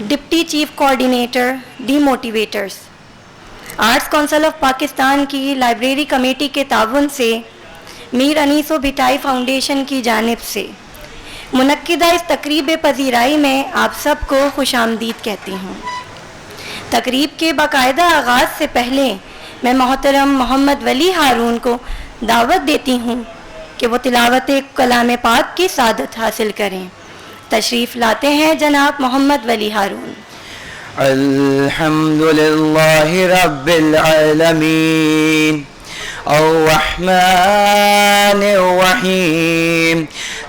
Deputy chief coordinator D motivators, arts council of Pakistan کی library committee کے تعاون سے میر انیس و بھٹائی فاؤنڈیشن کی جانب سے منعقدہ اس تقریب پذیرائی میں آپ سب کو خوش آمدید کہتی ہوں۔ تقریب کے باقاعدہ آغاز سے پہلے میں محترم محمد ولی ہارون کو دعوت دیتی ہوں کہ وہ تلاوت کلام پاک کی سعادت حاصل کریں۔ تشریف لاتے ہیں جناب محمد ولی ہارون۔ الحمد للہ رب العالمین الرحمن الرحیم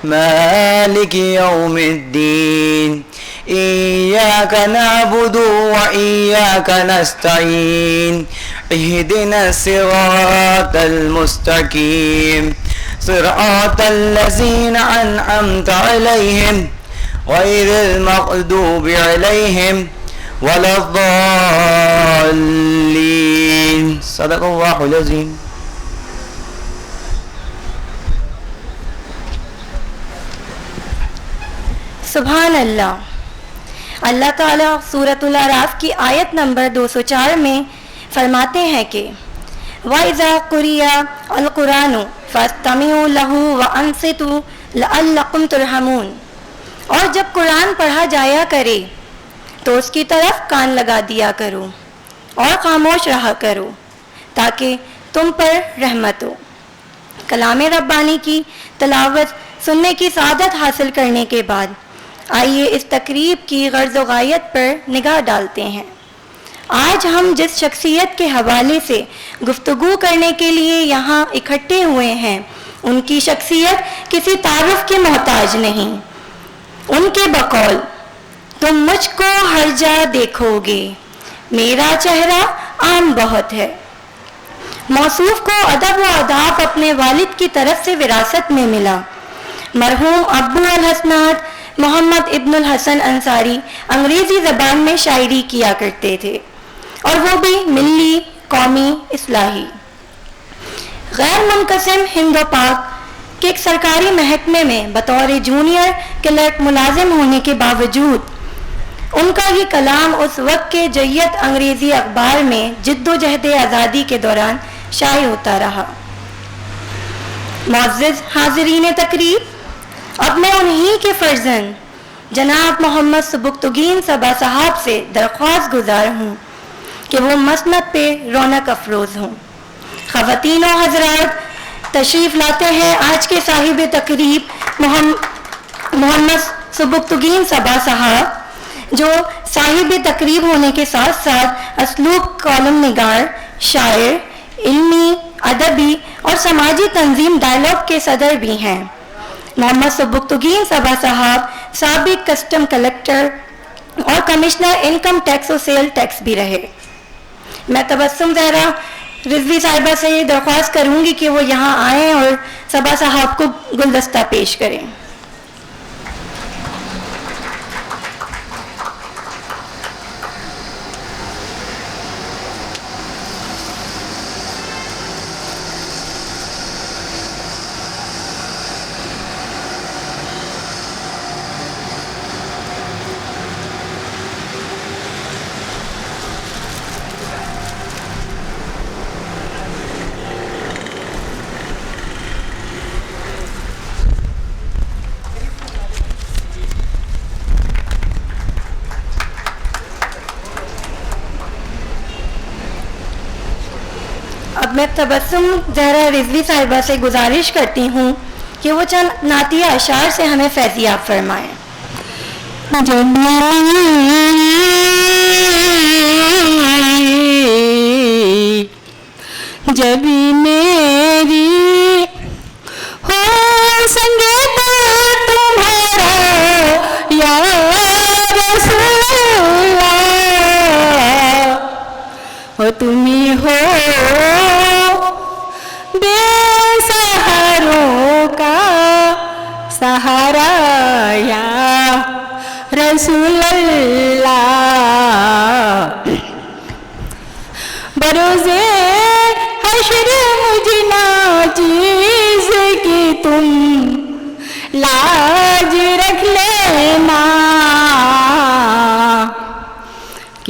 مالک یوم الدین ایاک نعبد و ایاک نستعین اہدنا الصراط المستقیم صراط الذین انعمت علیہم غیر المغضوب علیہم ولا الضالین۔ صدق اللہ العظیم۔ سبحان اللہ۔ اللہ تعالیٰ سورۃ الاعراف کی آیت نمبر 204 میں فرماتے ہیں کہ وَإِذَا قُرِئَ الْقُرْآنُ فَاسْتَمِعُوا لَهُ وَأَنصِتُوا لَعَلَّكُمْ تُرْحَمُونَ، اور جب قرآن پڑھا جایا کرے تو اس کی طرف کان لگا دیا کرو اور خاموش رہا کرو تاکہ تم پر رحمت ہو۔ کلام ربانی کی تلاوت سننے کی سعادت حاصل کرنے کے بعد آئیے اس تقریب کی غرض و غایت پر نگاہ ڈالتے ہیں۔ آج ہم جس شخصیت کے حوالے سے گفتگو کرنے کے لیے یہاں اکٹھے ہوئے ہیں ان کی شخصیت کسی تعارف کی محتاج نہیں۔ ان کے بقول تم مجھ کو ہر جا دیکھو گے، میرا چہرہ عام بہت ہے، موصوف کو ادب و آداب اپنے والد کی طرف سے وراثت میں ملا۔ مرحوم ابو الحسنات محمد ابن الحسن انصاری انگریزی زبان میں شاعری کیا کرتے تھے، اور وہ بھی ملی، قومی، اصلاحی۔ غیر منقسم ہند و پاک کے ایک سرکاری محکمے میں بطور جونیئر کلرک ملازم ہونے کے باوجود ان کا یہ کلام اس وقت کے جیت انگریزی اخبار میں جد و جہد آزادی کے دوران شائع ہوتا رہا۔ معزز حاضرین تقریب، اب میں انہی کے فرزند جناب محمد سبکتگین صبا صاحب سے درخواست گزار ہوں کہ وہ مسند پہ رونق افروز ہوں۔ خواتین و حضرات، تشریف لاتے ہیں آج کے صاحب تقریب محمد سبکتگین صبا صاحب، جو صاحب تقریب ہونے کے ساتھ ساتھ اسلوب کالم نگار، شاعر، علمی، ادبی اور سماجی تنظیم ڈائلاگ کے صدر بھی ہیں۔ محمد سبکتگین صبا صاحب سابق کسٹم کلکٹر اور کمشنر انکم ٹیکس و سیل ٹیکس بھی رہے۔ میں تبسم زہرا رضوی صاحبہ سے یہ درخواست کروں گی کہ وہ یہاں آئیں اور صبا صاحب کو گلدستہ پیش کریں۔ اب میں تبسم زہرا رضوی صاحبہ سے گزارش کرتی ہوں کہ وہ چند نعتیہ اشعار سے ہمیں فیضیاب فرمائیں۔ جب میری ہو سنگ پر تمہارا یا رسول اللہ، ہو تمہیں ہو بے سہاروں کا سہارا یا رسول اللہ، بروزے حشر مجھ ناچیز کی تم لاج رکھ لینا،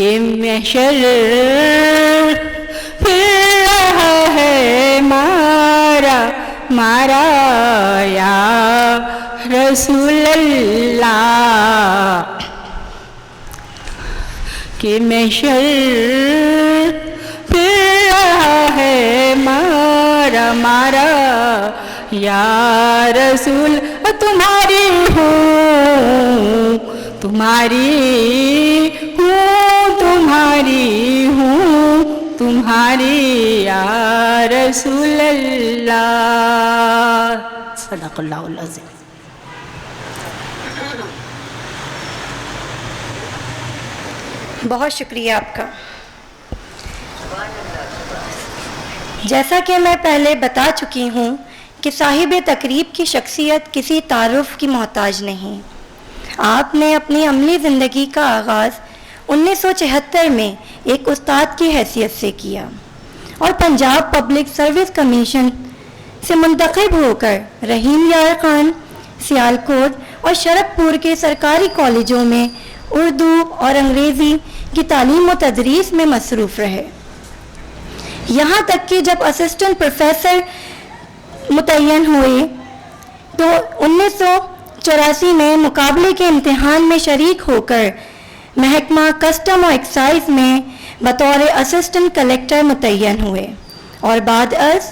کہ محشر پھر رہا ہے مارا مارا یا رسول اللہ، کہ محشر پھر رہا ہے مارا مارا یا رسول، تمہاری ہوں تمہاری ہوں تمہاری ہوں تمہاری یا رسول اللہ، صدق اللہ العظیم۔ بہت شکریہ آپ کا۔ جیسا کہ میں پہلے بتا چکی ہوں کہ صاحب تقریب کی شخصیت کسی تعارف کی محتاج نہیں۔ آپ نے اپنی عملی زندگی کا آغاز 1974 میں ایک استاد کی حیثیت سے کیا اور پنجاب پبلک سروس کمیشن سے منتخب ہو کر رحیم یار خان، سیالکوٹ اور شرک پور کے سرکاری کالجوں میں اردو اور انگریزی کی تعلیم و تدریس میں مصروف رہے، یہاں تک کہ جب اسسٹنٹ پروفیسر متعین ہوئے تو 1984 میں مقابلے کے امتحان میں شریک ہو کر محکمہ کسٹم و ایکسائز میں بطور اسسٹنٹ کلیکٹر متعین ہوئے، اور بعد از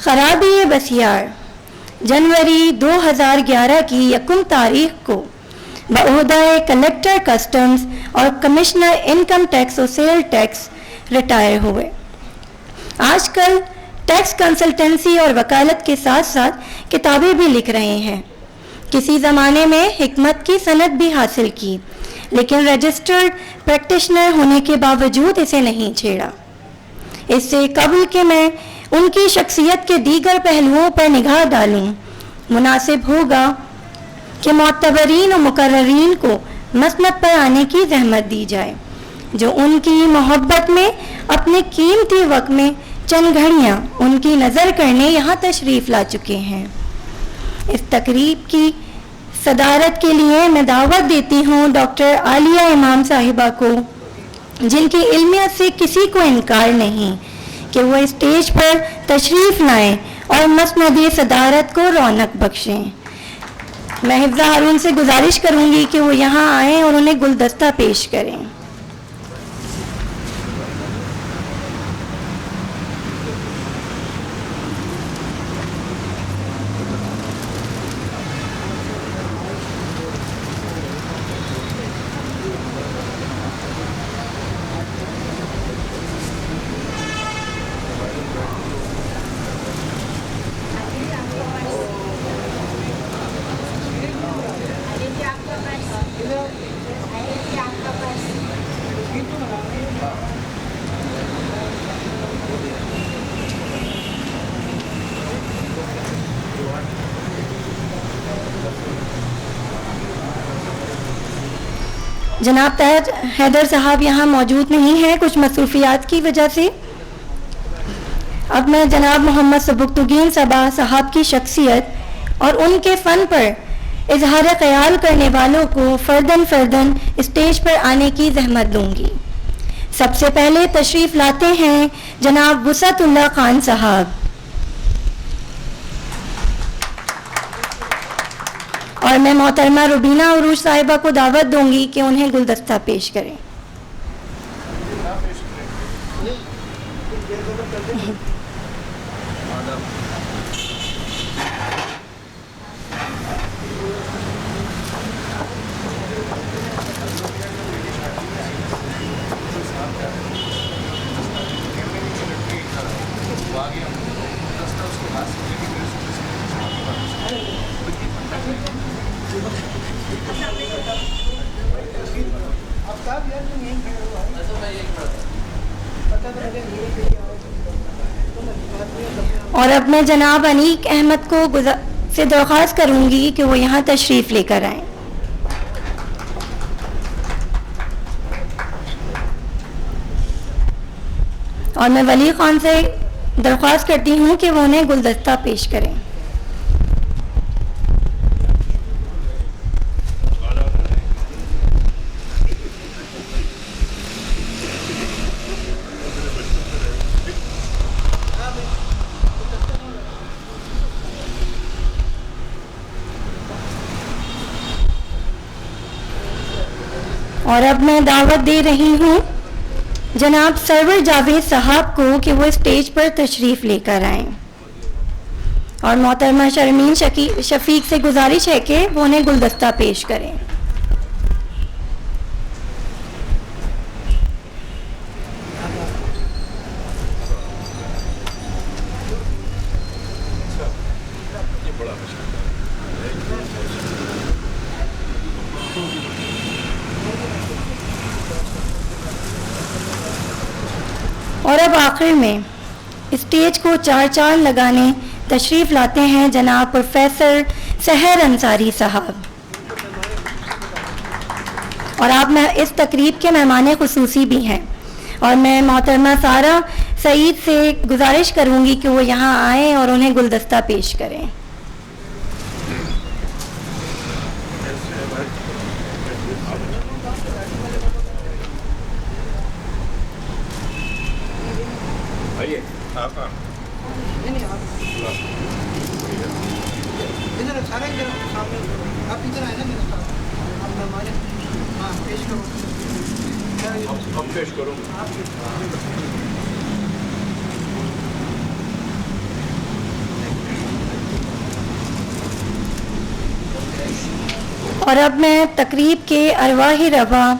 خرابی بسیار جنوری 2011 کی 1 تاریخ کو بعہدہ کلیکٹر کسٹمز اور کمشنر انکم ٹیکس و سیل ٹیکس ریٹائر ہوئے۔ آج کل ٹیکس کنسلٹنسی اور وکالت کے ساتھ ساتھ کتابیں بھی لکھ رہے ہیں۔ کسی زمانے میں حکمت کی سند بھی حاصل کی، لیکن رجسٹرڈ پریکٹیشنر ہونے کے باوجود اسے نہیں چھیڑا۔ اس سے قبل کہ میں ان کی شخصیت کے دیگر پہلوؤں پر نگاہ ڈالوں، مناسب ہوگا کہ معتبرین و مقررین کو مسند پر آنے کی زحمت دی جائے، جو ان کی محبت میں اپنے قیمتی وقت میں چند گھڑیاں ان کی نظر کرنے یہاں تشریف لا چکے ہیں۔ اس تقریب کی صدارت کے لیے میں دعوت دیتی ہوں ڈاکٹر عالیہ امام صاحبہ کو، جن کی علمیت سے کسی کو انکار نہیں، کہ وہ اسٹیج پر تشریف لائیں اور مسند صدارت کو رونق بخشیں۔ میں حفظہ ہارون سے گزارش کروں گی کہ وہ یہاں آئیں اور انہیں گلدستہ پیش کریں۔ جناب طاہر حیدر صاحب یہاں موجود نہیں ہیں کچھ مصروفیات کی وجہ سے۔ اب میں جناب محمد سبکتگین صبا صاحب کی شخصیت اور ان کے فن پر اظہار خیال کرنے والوں کو فردن فردن اسٹیج پر آنے کی زحمت دوں گی۔ سب سے پہلے تشریف لاتے ہیں جناب وسعت اللہ خان صاحب، اور میں محترمہ روبینہ عروج صاحبہ کو دعوت دوں گی کہ انہیں گلدستہ پیش کریں۔ اور اب میں جناب انیق احمد کو سے درخواست کروں گی کہ وہ یہاں تشریف لے کر آئیں۔ اور میں ولی خان سے درخواست کرتی ہوں کہ وہ انہیں گلدستہ پیش کریں۔ اور اب میں دعوت دے رہی ہوں جناب سرور جاوید صاحب کو کہ وہ اسٹیج پر تشریف لے کر آئیں، اور محترمہ شرمین شفیق سے گزارش ہے کہ وہ انہیں گلدستہ پیش کریں۔ اور اب آخر میں اسٹیج کو چار چاند لگانے تشریف لاتے ہیں جناب پروفیسر سحر انصاری صاحب، اور آپ میں اس تقریب کے مہمان خصوصی بھی ہیں، اور میں محترمہ سارہ سعید سے گزارش کروں گی کہ وہ یہاں آئیں اور انہیں گلدستہ پیش کریں۔ اور اب میں تقریب کے ارواح رواں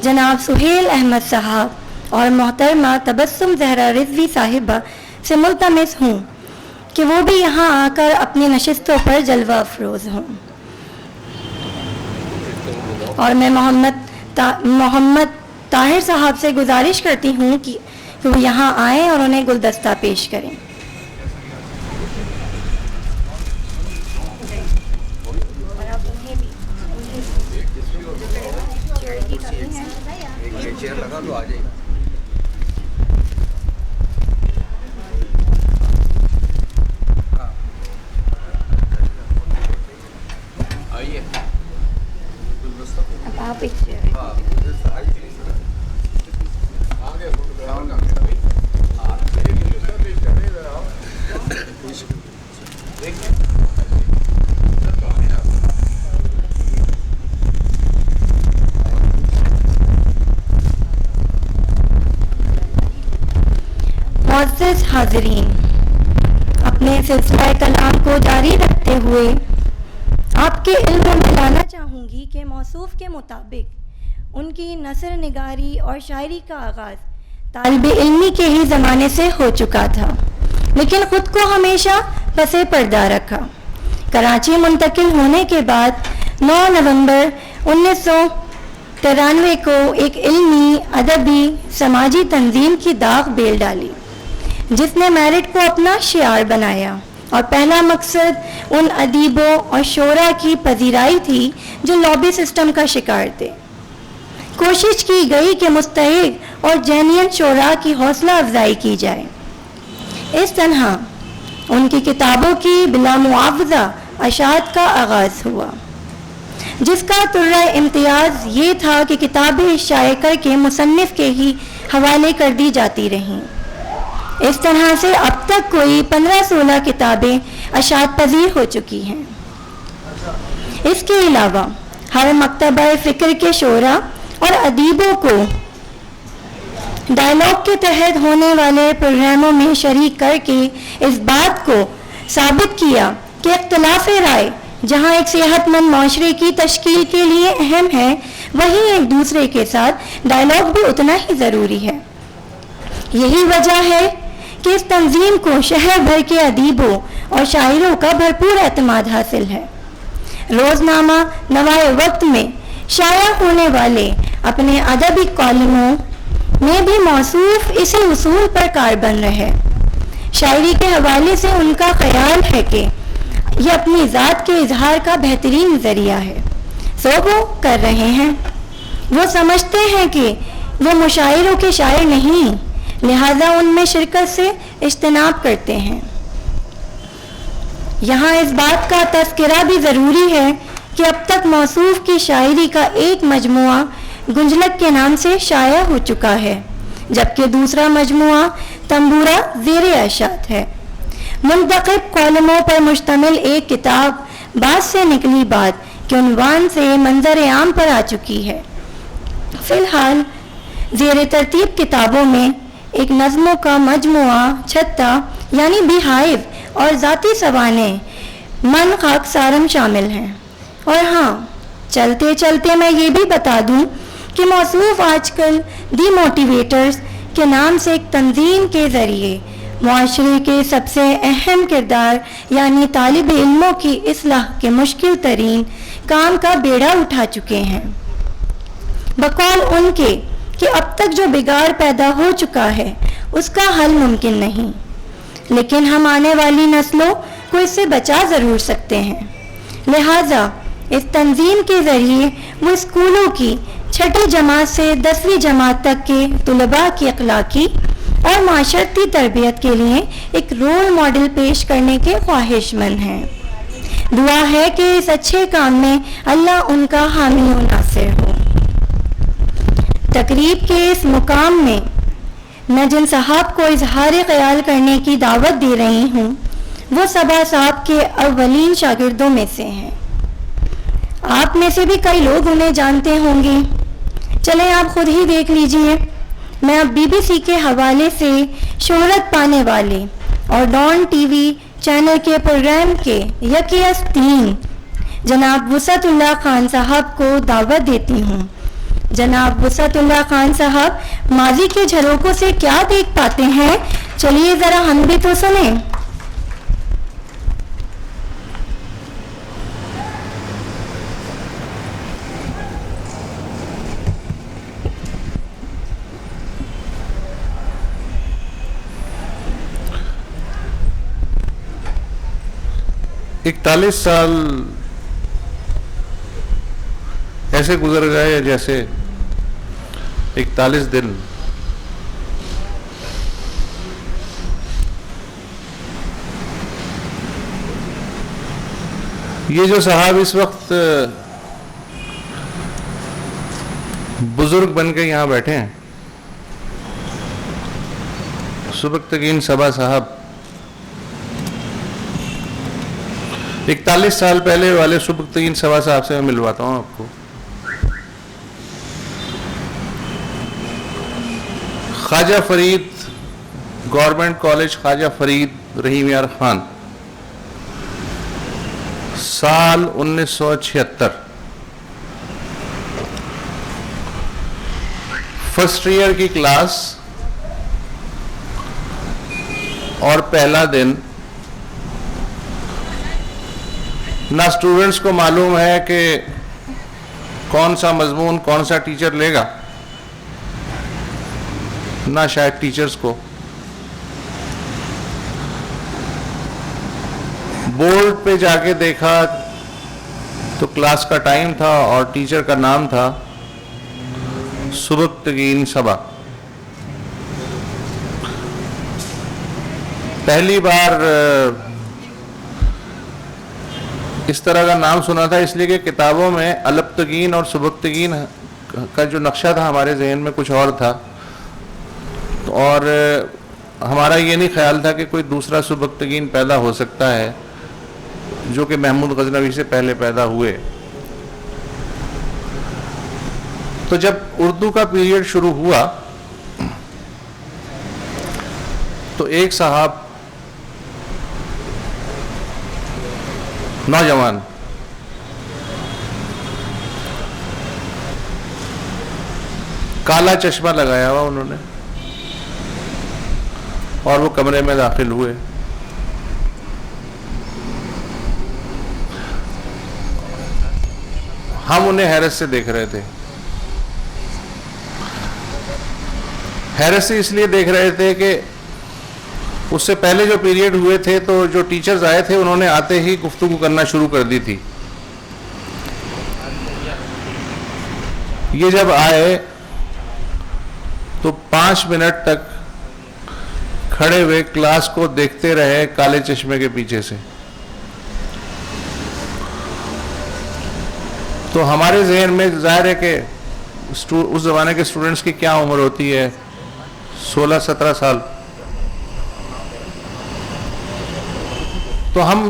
جناب سہیل احمد صاحب اور محترمہ تبسم زہرا رضوی صاحبہ سے ملتمس ہوں کہ وہ بھی یہاں آ کر اپنی نشستوں پر جلوہ افروز ہوں، اور میں محمد طاہر صاحب سے گزارش کرتی ہوں کہ وہ یہاں آئیں اور انہیں گلدستہ پیش کریں۔ معزز حاضرین، اپنے سلسلہ کلام کو جاری رکھتے ہوئے آپ کے علم میں لانا چاہوں گی کہ موصوف کے مطابق ان کی نثر نگاری اور شاعری کا آغاز طالب علمی کے ہی زمانے سے ہو چکا تھا، لیکن خود کو ہمیشہ پس پردہ رکھا۔ کراچی منتقل ہونے کے بعد 9 نومبر 1993 کو ایک علمی، ادبی، سماجی تنظیم کی داغ بیل ڈالی جس نے میرٹ کو اپنا شعار بنایا، اور پہلا مقصد ان ادیبوں اور شعراء کی پذیرائی تھی جو لابی سسٹم کا شکار تھے۔ کوشش کی گئی کہ مستحق اور جینین شعراء کی حوصلہ افزائی کی جائے۔ اس طرح ان کی کتابوں کی بلا معاوضہ اشاعت کا آغاز ہوا، جس کا طرہ امتیاز یہ تھا کہ کتابیں شائع کر کے مصنف کے ہی حوالے کر دی جاتی رہیں۔ اس طرح سے اب تک کوئی 15-16 کتابیں اشاعت پذیر ہو چکی ہیں۔ اس کے علاوہ ہر مکتبہ فکر کے شعراء اور ادیبوں کو ڈائلاگ کے تحت ہونے والے پروگراموں میں شریک کر کے اس بات کو ثابت کیا کہ اختلاف رائے جہاں ایک صحت مند معاشرے کی تشکیل کے لیے اہم ہے، وہیں ایک دوسرے کے ساتھ ڈائلاگ بھی اتنا ہی ضروری ہے۔ یہی وجہ ہے کہ اس تنظیم کو شہر بھر کے ادیبوں اور شاعروں کا بھرپور اعتماد حاصل ہے۔ روزنامہ نوائے وقت میں شائع ہونے والے اپنے ادبی کالموں میں بھی موصوف اسی اصول پر کار بن رہے۔ شاعری کے حوالے سے ان کا خیال ہے کہ یہ اپنی ذات کے اظہار کا بہترین ذریعہ ہے، سو وہ کر رہے ہیں۔ وہ سمجھتے ہیں کہ وہ مشاعروں کے شاعر نہیں، لہذا ان میں شرکت سے اجتناب کرتے ہیں۔ یہاں اس بات کا تذکرہ بھی ضروری ہے کہ اب تک موصوف کی شاعری کا ایک مجموعہ گنجلک کے نام سے شائع ہو چکا ہے، جبکہ دوسرا مجموعہ تنبورہ زیر اشاعت ہے۔ منتخب کالموں پر مشتمل ایک کتاب بات سے نکلی بات کے عنوان سے منظر عام پر آ چکی ہے۔ فی الحال زیر ترتیب کتابوں میں ایک نظموں کا مجموعہ چھتا یعنی بیہائیو اور ذاتی سوانح من خاک سارم شامل ہیں. اور ہاں چلتے چلتے میں یہ بھی بتا دوں کہ موصوف آج کل دی موٹیویٹرز کے نام سے ایک تنظیم کے ذریعے معاشرے کے سب سے اہم کردار یعنی طالب علموں کی اصلاح کے مشکل ترین کام کا بیڑا اٹھا چکے ہیں. بقول ان کے کہ اب تک جو بگاڑ پیدا ہو چکا ہے اس کا حل ممکن نہیں، لیکن ہم آنے والی نسلوں کو اس سے بچا ضرور سکتے ہیں. لہٰذا اس تنظیم کے ذریعے وہ اسکولوں کی 6ٹھی جماعت سے 10ویں جماعت تک کے طلباء کی اخلاقی اور معاشرتی تربیت کے لیے ایک رول ماڈل پیش کرنے کے خواہش مند ہیں. دعا ہے کہ اس اچھے کام میں اللہ ان کا حامی و ناصر ہو. تقریب کے اس مقام میں میں جن صاحب کو اظہار خیال کرنے کی دعوت دے رہی ہوں وہ صبا صاحب کے اولین شاگردوں میں سے ہیں. آپ میں سے بھی کئی لوگ انہیں جانتے ہوں گے. چلیں آپ خود ہی دیکھ لیجئے. میں اب بی بی سی کے حوالے سے شہرت پانے والے اور ڈان ٹی وی چینل کے پروگرام کے یکی استین جناب وسعت اللہ خان صاحب کو دعوت دیتی ہوں. جناب وسعت اللہ خان صاحب ماضی کے جھروکوں سے کیا دیکھ پاتے ہیں، چلیے ذرا ہم بھی تو سنیں. اکتالیس سال ایسے گزر گئے جیسے 41 دن. یہ جو صاحب اس وقت بزرگ بن کے یہاں بیٹھے ہیں، سبکتگین صبا صاحب 41 سال پہلے والے سبکتگین صبا صاحب سے میں ملواتا ہوں آپ کو. خواجہ فرید گورنمنٹ کالج خواجہ فرید رحیم یار خان، سال 1976، فرسٹ ایئر کی کلاس اور پہلا دن. نہ اسٹوڈنٹس کو معلوم ہے کہ کون سا مضمون کون سا ٹیچر لے گا، نہ شاید ٹیچرز کو. بورڈ پہ جا کے دیکھا تو کلاس کا ٹائم تھا اور ٹیچر کا نام تھا سبکتگین صبا. پہلی بار اس طرح کا نام سنا تھا اس لیے کہ کتابوں میں الپتگین اور سبکتگین کا جو نقشہ تھا ہمارے ذہن میں کچھ اور تھا، اور ہمارا یہ نہیں خیال تھا کہ کوئی دوسرا سبکتگین پیدا ہو سکتا ہے جو کہ محمود غزنوی سے پہلے پیدا ہوئے. تو جب اردو کا پیریڈ شروع ہوا تو ایک صاحب نوجوان کالا چشمہ لگایا ہوا انہوں نے اور وہ کمرے میں داخل ہوئے. ہم انہیں حیرت سے دیکھ رہے تھے. حیرت سے اس لیے دیکھ رہے تھے کہ اس سے پہلے جو پیریڈ ہوئے تھے تو جو ٹیچرز آئے تھے انہوں نے آتے ہی گفتگو کرنا شروع کر دی تھی. یہ جب آئے تو 5 منٹ تک کھڑے ہوئے کلاس کو دیکھتے رہے کالے چشمے کے پیچھے سے. تو ہمارے ذہن میں ظاہر ہے کہ اس زمانے کے اسٹوڈنٹس کی کیا عمر ہوتی ہے، 16-17 سال. تو ہم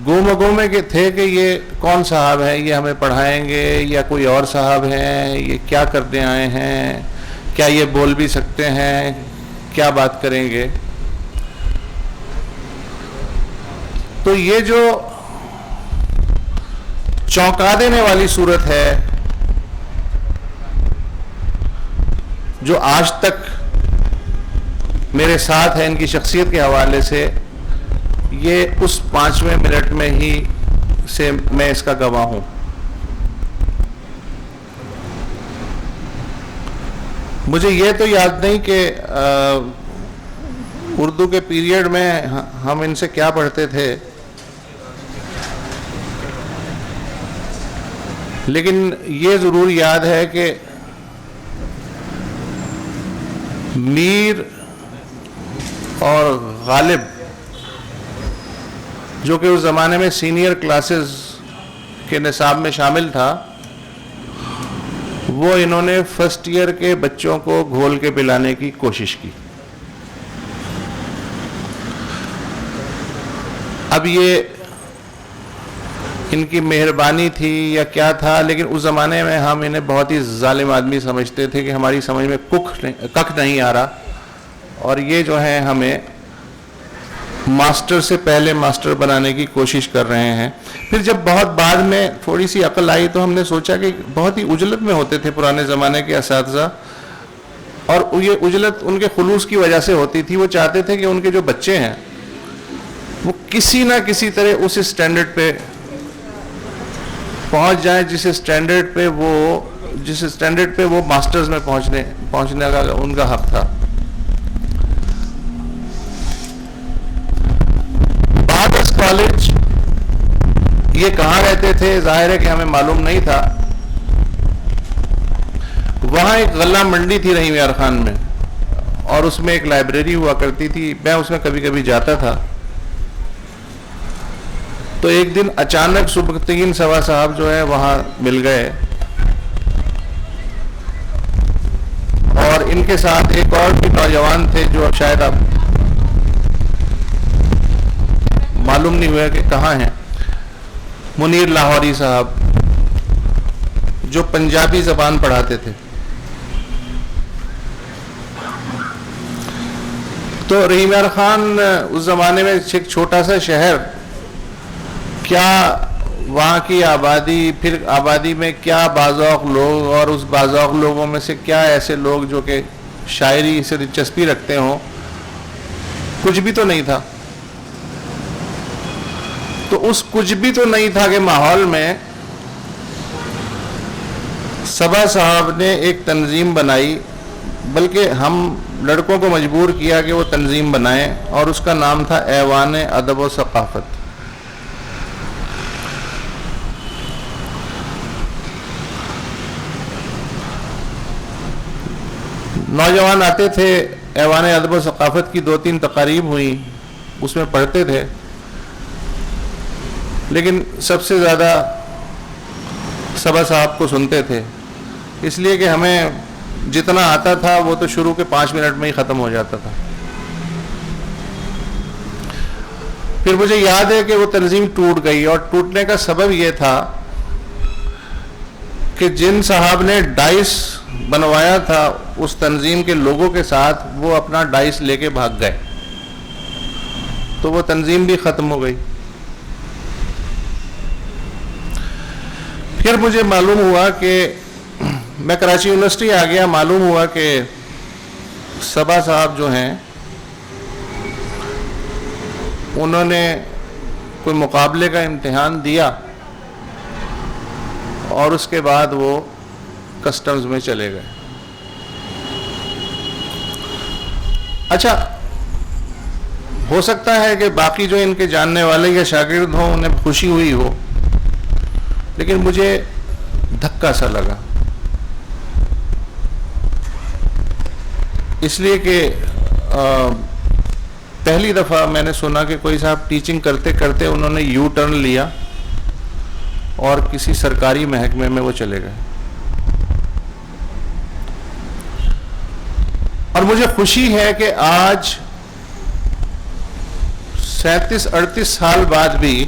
گومے کے تھے کہ یہ کون صاحب ہے، یہ ہمیں پڑھائیں گے یا کوئی اور صاحب ہیں، یہ کیا کرنے آئے ہیں، کیا یہ بول بھی سکتے ہیں، کیا بات کریں گے. تو یہ جو چونکا دینے والی صورت ہے جو آج تک میرے ساتھ ہے ان کی شخصیت کے حوالے سے، یہ اس 5ویں منٹ میں ہی سے میں اس کا گواہ ہوں. مجھے یہ تو یاد نہیں کہ اردو کے پیریڈ میں ہم ان سے کیا پڑھتے تھے، لیکن یہ ضرور یاد ہے کہ میر اور غالب جو کہ اس زمانے میں سینئر کلاسز کے نصاب میں شامل تھا، وہ انہوں نے فرسٹ ایئر کے بچوں کو گھول کے پلانے کی کوشش کی. اب یہ ان کی مہربانی تھی یا کیا تھا، لیکن اس زمانے میں ہم انہیں بہت ہی ظالم آدمی سمجھتے تھے کہ ہماری سمجھ میں ککھ نہیں آ رہا، اور یہ جو ہے ہمیں ماسٹر سے پہلے ماسٹر بنانے کی کوشش کر رہے ہیں. پھر جب بہت بعد میں تھوڑی سی عقل آئی تو ہم نے سوچا کہ بہت ہی عجلت میں ہوتے تھے پرانے زمانے کے اساتذہ، اور یہ عجلت ان کے خلوص کی وجہ سے ہوتی تھی. وہ چاہتے تھے کہ ان کے جو بچے ہیں وہ کسی نہ کسی طرح اس اسٹینڈرڈ پہ پہنچ جائیں جس اسٹینڈرڈ پہ وہ ماسٹرز میں پہنچنے کا ان کا حق تھا. بادرس کالج یہ کہاں رہتے تھے ظاہر ہے کہ ہمیں معلوم نہیں تھا. وہاں ایک غلہ منڈی تھی رحیم یار خان میں، اور اس میں ایک لائبریری ہوا کرتی تھی. میں اس میں کبھی کبھی جاتا تھا. تو ایک دن اچانک سبکتگین سوا صاحب جو ہے وہاں مل گئے، اور ان کے ساتھ ایک اور بھی نوجوان تھے جو شاید اب معلوم نہیں ہوا کہ کہاں ہیں، منیر لاہوری صاحب جو پنجابی زبان پڑھاتے تھے. تو رحیم یار خان اس زمانے میں ایک چھوٹا سا شہر، کیا وہاں کی آبادی، پھر آبادی میں کیا باذوق لوگ، اور اس باذوق لوگوں میں سے کیا ایسے لوگ جو کہ شاعری سے دلچسپی رکھتے ہوں، کچھ بھی تو نہیں تھا. تو اس کچھ بھی تو نہیں تھا کہ ماحول میں صبا صاحب نے ایک تنظیم بنائی، بلکہ ہم لڑکوں کو مجبور کیا کہ وہ تنظیم بنائیں، اور اس کا نام تھا ایوان ادب و ثقافت. نوجوان آتے تھے، ایوان ادب و ثقافت کی 2-3 تقاریب ہوئی، اس میں پڑھتے تھے، لیکن سب سے زیادہ صبا صاحب کو سنتے تھے، اس لیے کہ ہمیں جتنا آتا تھا وہ تو شروع کے 5 منٹ میں ہی ختم ہو جاتا تھا. پھر مجھے یاد ہے کہ وہ تنظیم ٹوٹ گئی، اور ٹوٹنے کا سبب یہ تھا کہ جن صاحب نے ڈائس بنوایا تھا اس تنظیم کے لوگوں کے ساتھ، وہ اپنا ڈائس لے کے بھاگ گئے، تو وہ تنظیم بھی ختم ہو گئی. پھر مجھے معلوم ہوا کہ میں کراچی یونیورسٹی آ گیا، معلوم ہوا کہ صبا صاحب جو ہیں انہوں نے کوئی مقابلے کا امتحان دیا، اور اس کے بعد وہ کسٹمز میں چلے گئے. اچھا، ہو سکتا ہے کہ باقی جو ان کے جاننے والے یا شاگرد ہوں انہیں خوشی ہوئی ہو، لیکن مجھے دھکا سا لگا، اس لیے کہ پہلی دفعہ میں نے سنا کہ کوئی صاحب ٹیچنگ کرتے کرتے انہوں نے یو ٹرن لیا اور کسی سرکاری محکمے میں وہ چلے گئے. اور مجھے خوشی ہے کہ آج 37-38 سال بعد بھی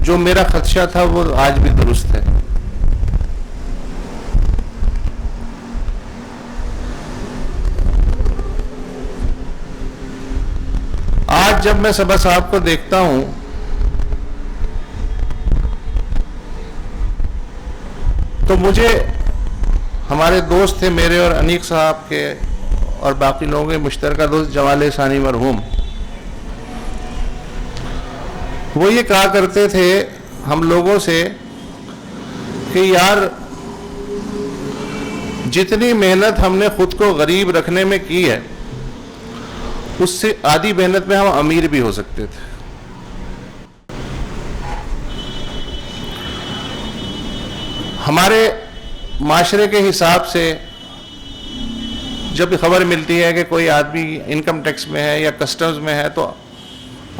جو میرا خدشہ تھا وہ آج بھی درست ہے. آج جب میں صبا صاحب کو دیکھتا ہوں تو مجھے ہمارے دوست تھے میرے اور انیق صاحب کے اور باقی لوگوں کے مشترکہ دوست جمال ثانی مرحوم، وہ یہ کہا کرتے تھے ہم لوگوں سے کہ یار جتنی محنت ہم نے خود کو غریب رکھنے میں کی ہے اس سے آدھی محنت میں ہم امیر بھی ہو سکتے تھے. ہمارے معاشرے کے حساب سے جب خبر ملتی ہے کہ کوئی آدمی انکم ٹیکس میں ہے یا کسٹمز میں ہے تو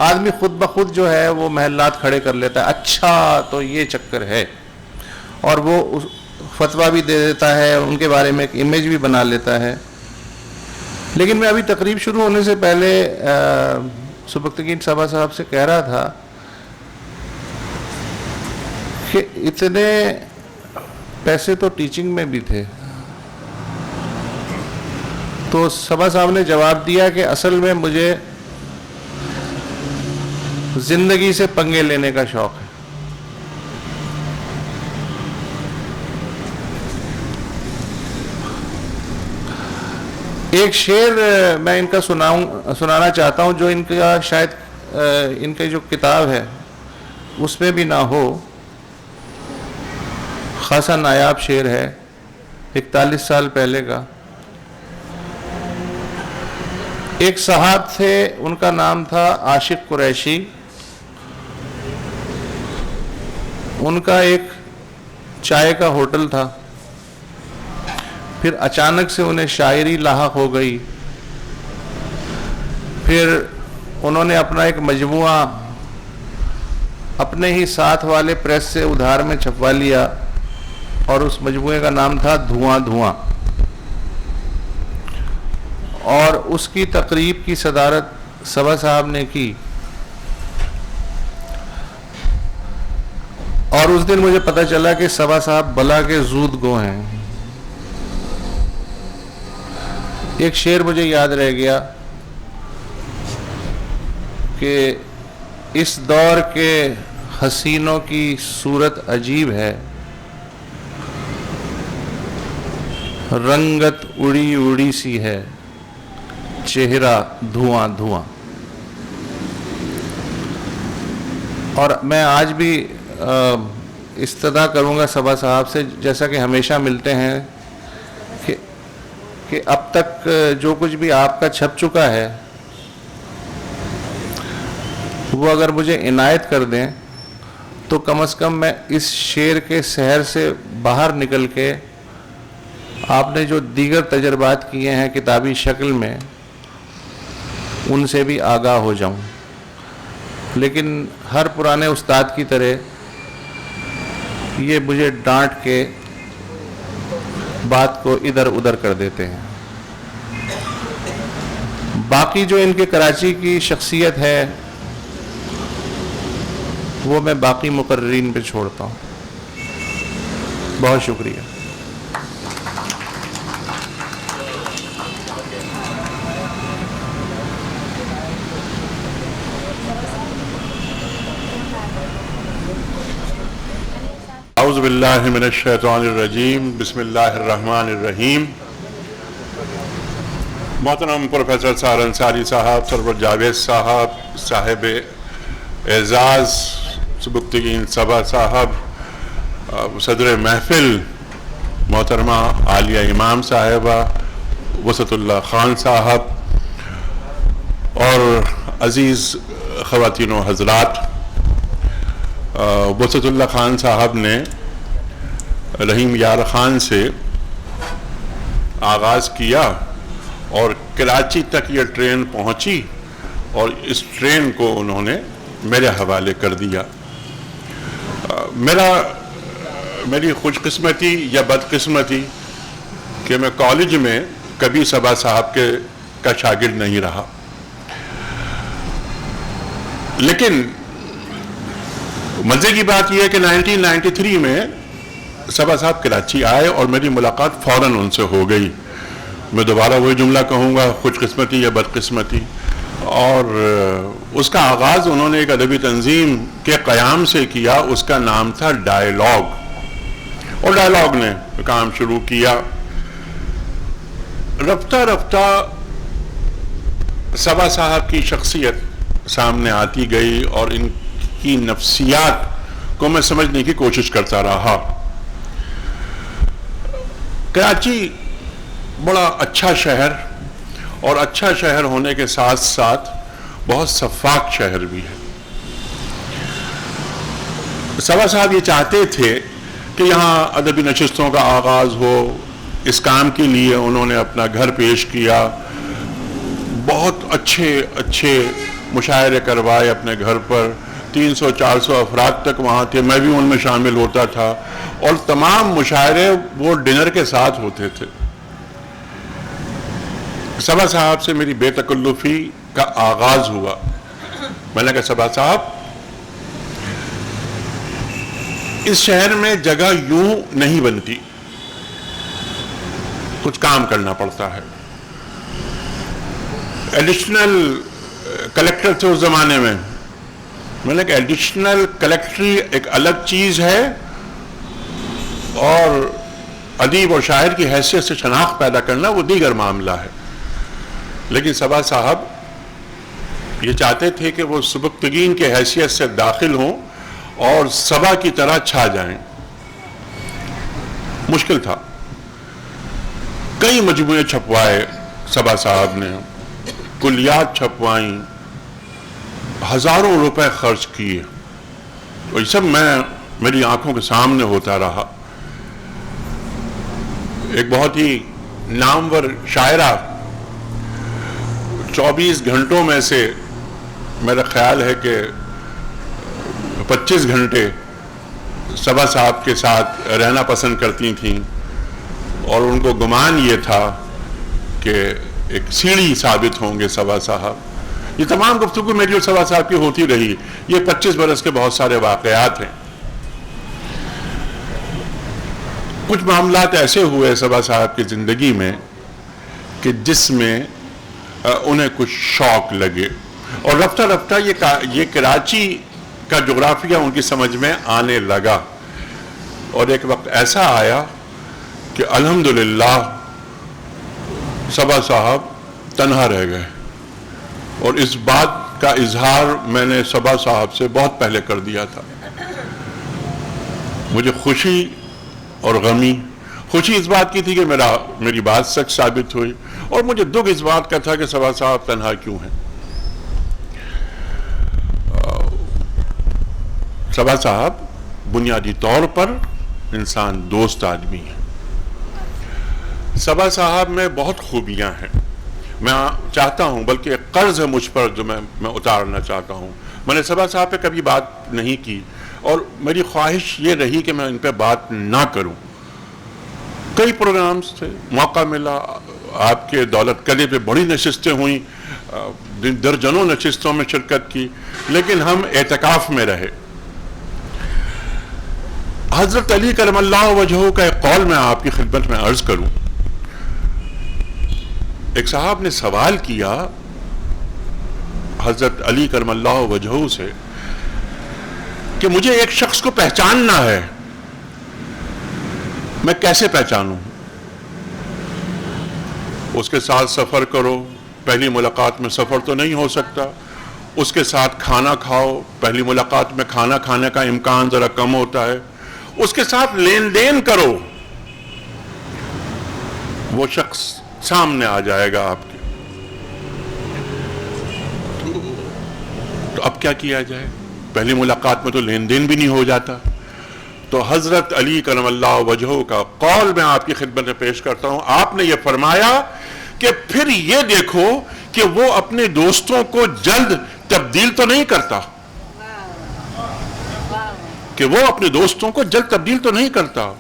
آدمی خود بخود جو ہے وہ محلات کھڑے کر لیتا ہے، اچھا تو یہ چکر ہے، اور وہ فتویٰ بھی دے دیتا ہے، ان کے بارے میں ایک امیج بھی بنا لیتا ہے. لیکن میں ابھی تقریب شروع ہونے سے پہلے سبکتگین صبا صاحب سے کہہ رہا تھا کہ اتنے پیسے تو ٹیچنگ میں بھی تھے. تو صبا صاحب نے جواب دیا کہ اصل میں مجھے زندگی سے پنگے لینے کا شوق ہے. ایک شعر میں ان کا سنانا چاہتا ہوں جو ان کا شاید ان کی جو کتاب ہے اس میں بھی نہ ہو. خاصا نایاب شعر ہے 41 سال پہلے کا. ایک صاحب تھے، ان کا نام تھا عاشق قریشی. ان کا ایک چائے کا ہوٹل تھا، پھر اچانک سے انہیں شاعری لاحق ہو گئی. پھر انہوں نے اپنا ایک مجموعہ اپنے ہی ساتھ والے پریس سے ادھار میں چھپوا لیا اور اس مجموعے کا نام تھا دھواں دھواں. اور اس کی تقریب کی صدارت صبا صاحب نے کی. اور اس دن مجھے پتہ چلا کہ صبا صاحب بلا کے زود گو ہیں. ایک شعر مجھے یاد رہ گیا کہ اس دور کے حسینوں کی صورت عجیب ہے، رنگت اڑی اڑی سی ہے، چہرہ دھواں دھواں. اور میں آج بھی استدعا کروں گا صبا صاحب سے، جیسا کہ ہمیشہ ملتے ہیں، کہ اب تک جو کچھ بھی آپ کا چھپ چکا ہے وہ اگر مجھے عنایت کر دیں تو کم از کم میں اس شعر کے سحر سے باہر نکل کے آپ نے جو دیگر تجربات کیے ہیں کتابی شکل میں ان سے بھی آگاہ ہو جاؤں. لیکن ہر پرانے استاد کی طرح یہ مجھے ڈانٹ کے بات کو ادھر ادھر کر دیتے ہیں. باقی جو ان کے کراچی کی شخصیت ہے وہ میں باقی مقررین پہ چھوڑتا ہوں. بہت شکریہ. اعوذ باللہ من الشیطان الرجیم، بسم اللہ الرحمن الرحیم. محترم پروفیسر سہار انصاری صاحب، سرور جاوید صاحب، صاحب اعزاز سبکتگین صبا صاحب، صدر محفل محترمہ عالیہ امام صاحبہ، وسط اللہ خان صاحب، اور عزیز خواتین و حضرات، وسط اللہ خان صاحب نے رحیم یار خان سے آغاز کیا اور کراچی تک یہ ٹرین پہنچی اور اس ٹرین کو انہوں نے میرے حوالے کر دیا. میری خوش قسمتی یا بد قسمتی کہ میں کالج میں کبھی صبا صاحب کا شاگرد نہیں رہا، لیکن مزے کی بات یہ ہے کہ 1993 میں صبا صاحب کراچی آئے اور میری ملاقات فوراً ان سے ہو گئی. میں دوبارہ وہی جملہ کہوں گا، خوش قسمتی یا بدقسمتی. اور اس کا آغاز انہوں نے ایک ادبی تنظیم کے قیام سے کیا، اس کا نام تھا ڈائیلاگ. اور ڈائیلاگ نے کام شروع کیا. رفتہ رفتہ صبا صاحب کی شخصیت سامنے آتی گئی اور ان کی نفسیات کو میں سمجھنے کی کوشش کرتا رہا. کراچی بڑا اچھا شہر، اور اچھا شہر ہونے کے ساتھ ساتھ بہت شفاف شہر بھی ہے. صبا صاحب یہ چاہتے تھے کہ یہاں ادبی نشستوں کا آغاز ہو. اس کام کے لیے انہوں نے اپنا گھر پیش کیا، بہت اچھے مشاعرے کروائے اپنے گھر پر. 300-400 افراد تک وہاں تھے، میں بھی ان میں شامل ہوتا تھا، اور تمام مشاعرے وہ ڈنر کے ساتھ ہوتے تھے. صبا صاحب سے میری بے تکلفی کا آغاز ہوا. میں نے کہا صبا صاحب، اس شہر میں جگہ یوں نہیں بنتی، کچھ کام کرنا پڑتا ہے. ایڈیشنل کلیکٹر تھے اس زمانے میں. میں نے کہا ایڈیشنل کلیکٹری ایک الگ چیز ہے، اور ادیب اور شاعر کی حیثیت سے شناخت پیدا کرنا وہ دیگر معاملہ ہے. لیکن صبا صاحب یہ چاہتے تھے کہ وہ سبکتگین کے حیثیت سے داخل ہوں اور صبا کی طرح چھا جائیں. مشکل تھا. کئی مجموعے چھپوائے صبا صاحب نے، کلیات چھپوائیں، ہزاروں روپے خرچ کیے، اور یہ سب میری آنکھوں کے سامنے ہوتا رہا. ایک بہت ہی نامور شاعرہ 24 گھنٹوں میں سے میرا خیال ہے کہ 25 گھنٹے صبا صاحب کے ساتھ رہنا پسند کرتی تھیں، اور ان کو گمان یہ تھا کہ ایک سیڑھی ثابت ہوں گے صبا صاحب. یہ تمام گفتگو میری اور صبا صاحب کی ہوتی رہی. یہ 25 برس کے بہت سارے واقعات ہیں. کچھ معاملات ایسے ہوئے صبا صاحب کی زندگی میں کہ جس میں انہیں کچھ شوق لگے، اور رفتہ رفتہ یہ کراچی کا جغرافیہ ان کی سمجھ میں آنے لگا. اور ایک وقت ایسا آیا کہ الحمدللہ صبا صاحب تنہا رہ گئے، اور اس بات کا اظہار میں نے صبا صاحب سے بہت پہلے کر دیا تھا. مجھے خوشی اور غمی، خوشی اس بات کی تھی کہ میری بات سچ ثابت ہوئی، اور مجھے دکھ اس بات کا تھا کہ صبا صاحب تنہا کیوں ہیں. صبا صاحب بنیادی طور پر انسان دوست آدمی ہے. صبا صاحب میں بہت خوبیاں ہیں. میں چاہتا ہوں، بلکہ ایک قرض ہے مجھ پر جو میں اتارنا چاہتا ہوں. میں نے صبا صاحب پہ کبھی بات نہیں کی، اور میری خواہش یہ رہی کہ میں ان پہ بات نہ کروں. کئی پروگرامز تھے، موقع ملا، آپ کے دولت قلعے پہ بڑی نشستیں ہوئیں، درجنوں نشستوں میں شرکت کی، لیکن ہم اعتکاف میں رہے. حضرت علی کرم اللہ وجہہ کا ایک قول میں آپ کی خدمت میں عرض کروں. ایک صاحب نے سوال کیا حضرت علی کرم اللہ وجہہ سے کہ مجھے ایک شخص کو پہچاننا ہے، میں کیسے پہچانوں؟ اس کے ساتھ سفر کرو، پہلی ملاقات میں سفر تو نہیں ہو سکتا. اس کے ساتھ کھانا کھاؤ، پہلی ملاقات میں کھانا کھانے کا امکان ذرا کم ہوتا ہے. اس کے ساتھ لین دین کرو، وہ شخص سامنے آ جائے گا آپ کے. تو اب کیا کیا جائے؟ پہلی ملاقات میں تو لین دین بھی نہیں ہو جاتا. تو حضرت علی کرم اللہ وجہہ کا قول میں آپ کی خدمت میں پیش کرتا ہوں. آپ نے یہ فرمایا کہ پھر یہ دیکھو کہ وہ اپنے دوستوں کو جلد تبدیل تو نہیں کرتا، کہ وہ اپنے دوستوں کو جلد تبدیل تو نہیں کرتا.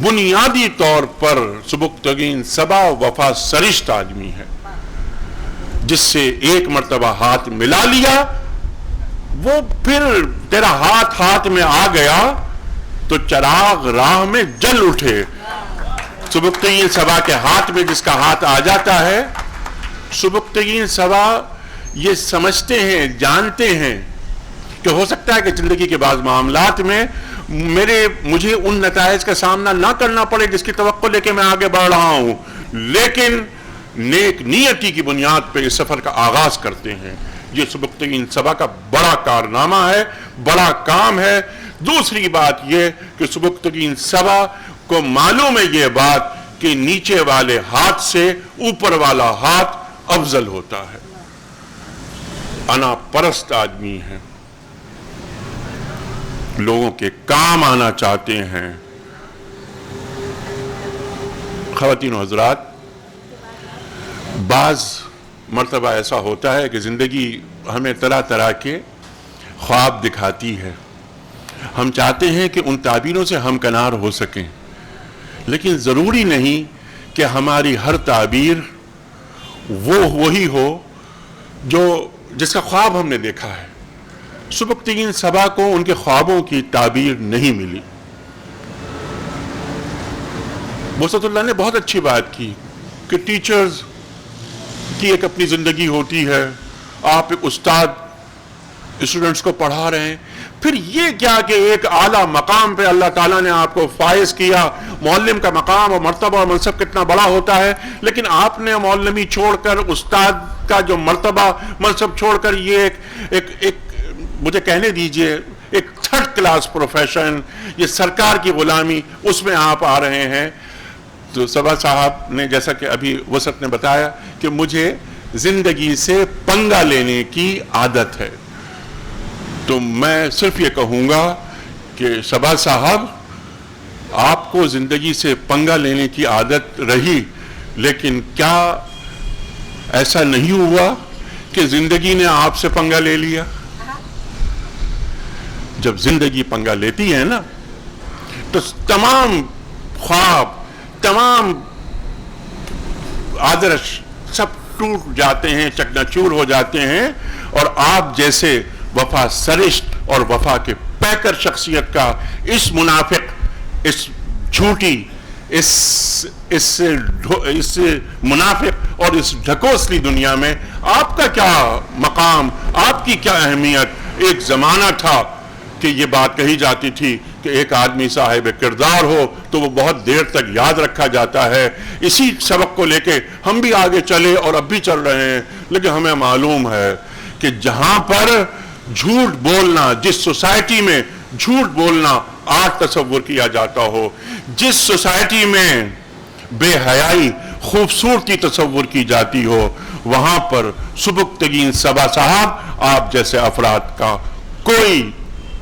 بنیادی طور پر سبکتگین صبا وفا سرشت آدمی ہے، جس سے ایک مرتبہ ہاتھ ملا لیا وہ پھر تیرا ہاتھ میں آ گیا تو چراغ راہ میں جل اٹھے. سبکتگین صبا کے ہاتھ میں جس کا ہاتھ آ جاتا ہے, سبکتگین صبا یہ سمجھتے ہیں, جانتے ہیں کہ ہو سکتا ہے کہ زندگی کے بعض معاملات میں مجھے ان نتائج کا سامنا نہ کرنا پڑے جس کی توقع لے کے میں آگے بڑھ رہا ہوں, لیکن نیک نیتی کی بنیاد پہ اس سفر کا آغاز کرتے ہیں. یہ سبکتگین صبا کا بڑا کارنامہ ہے, بڑا کام ہے. دوسری بات یہ کہ سبکتگین صبا کو معلوم ہے یہ بات کہ نیچے والے ہاتھ سے اوپر والا ہاتھ افضل ہوتا ہے. انا پرست آدمی ہیں, لوگوں کے کام آنا چاہتے ہیں. خواتین و حضرات, بعض مرتبہ ایسا ہوتا ہے کہ زندگی ہمیں طرح طرح کے خواب دکھاتی ہے. ہم چاہتے ہیں کہ ان تعبیروں سے ہم کنار ہو سکیں, لیکن ضروری نہیں کہ ہماری ہر تعبیر وہی ہو جس کا خواب ہم نے دیکھا ہے. سبکتگین صبا کو ان کے خوابوں کی تعبیر نہیں ملی. بسط اللہ نے بہت اچھی بات کی کہ ٹیچرز کی ایک اپنی زندگی ہوتی ہے. آپ ایک استاد اسٹوڈنٹس کو پڑھا رہے ہیں, پھر یہ کیا کہ ایک اعلیٰ مقام پہ اللہ تعالیٰ نے آپ کو فائز کیا. معلم کا مقام اور مرتبہ اور منصب کتنا بڑا ہوتا ہے, لیکن آپ نے معلمی چھوڑ کر, استاد کا جو مرتبہ منصب چھوڑ کر, یہ ایک مجھے کہنے دیجئے ایک تھرڈ کلاس پروفیشن, یہ سرکار کی غلامی, اس میں آپ آ رہے ہیں. تو صبا صاحب نے جیسا کہ ابھی وسط نے بتایا کہ مجھے زندگی سے پنگا لینے کی عادت ہے, تو میں صرف یہ کہوں گا کہ صبا صاحب آپ کو زندگی سے پنگا لینے کی عادت رہی, لیکن کیا ایسا نہیں ہوا کہ زندگی نے آپ سے پنگا لے لیا؟ جب زندگی پنگا لیتی ہے نا تو تمام خواب, تمام آدرش سب ٹوٹ جاتے ہیں, چکنا چور ہو جاتے ہیں, اور آپ جیسے وفا سرشت اور وفا کے پیکر شخصیت کا اس منافق, اس جھوٹی, اس منافق اور اس ڈھکوسلی دنیا میں آپ کا کیا مقام, آپ کی کیا اہمیت؟ ایک زمانہ تھا کہ یہ بات کہی جاتی تھی کہ ایک آدمی صاحب کردار ہو تو وہ بہت دیر تک یاد رکھا جاتا ہے. اسی سبق کو لے کے ہم بھی آگے چلے اور اب بھی چل رہے ہیں, لیکن ہمیں معلوم ہے کہ جہاں پر جھوٹ بولنا, جس سوسائٹی میں جھوٹ بولنا آرٹ تصور کیا جاتا ہو, جس سوسائٹی میں بے حیائی خوبصورتی تصور کی جاتی ہو, وہاں پر سبکتگین صبا صاحب آپ جیسے افراد کا کوئی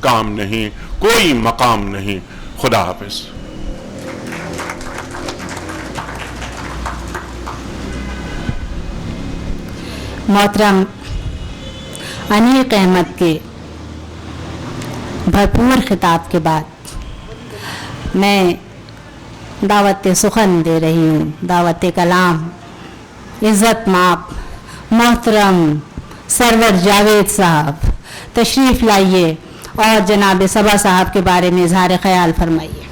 کام نہیں, کوئی مقام نہیں. خدا حافظ. محترم انیق احمد کے بھرپور خطاب کے بعد میں دعوت سخن دے رہی ہوں. دعوت کلام عزت مآب محترم سرور جاوید صاحب تشریف لائیے اور جناب صبا صاحب کے بارے میں اظہار خیال فرمائیے.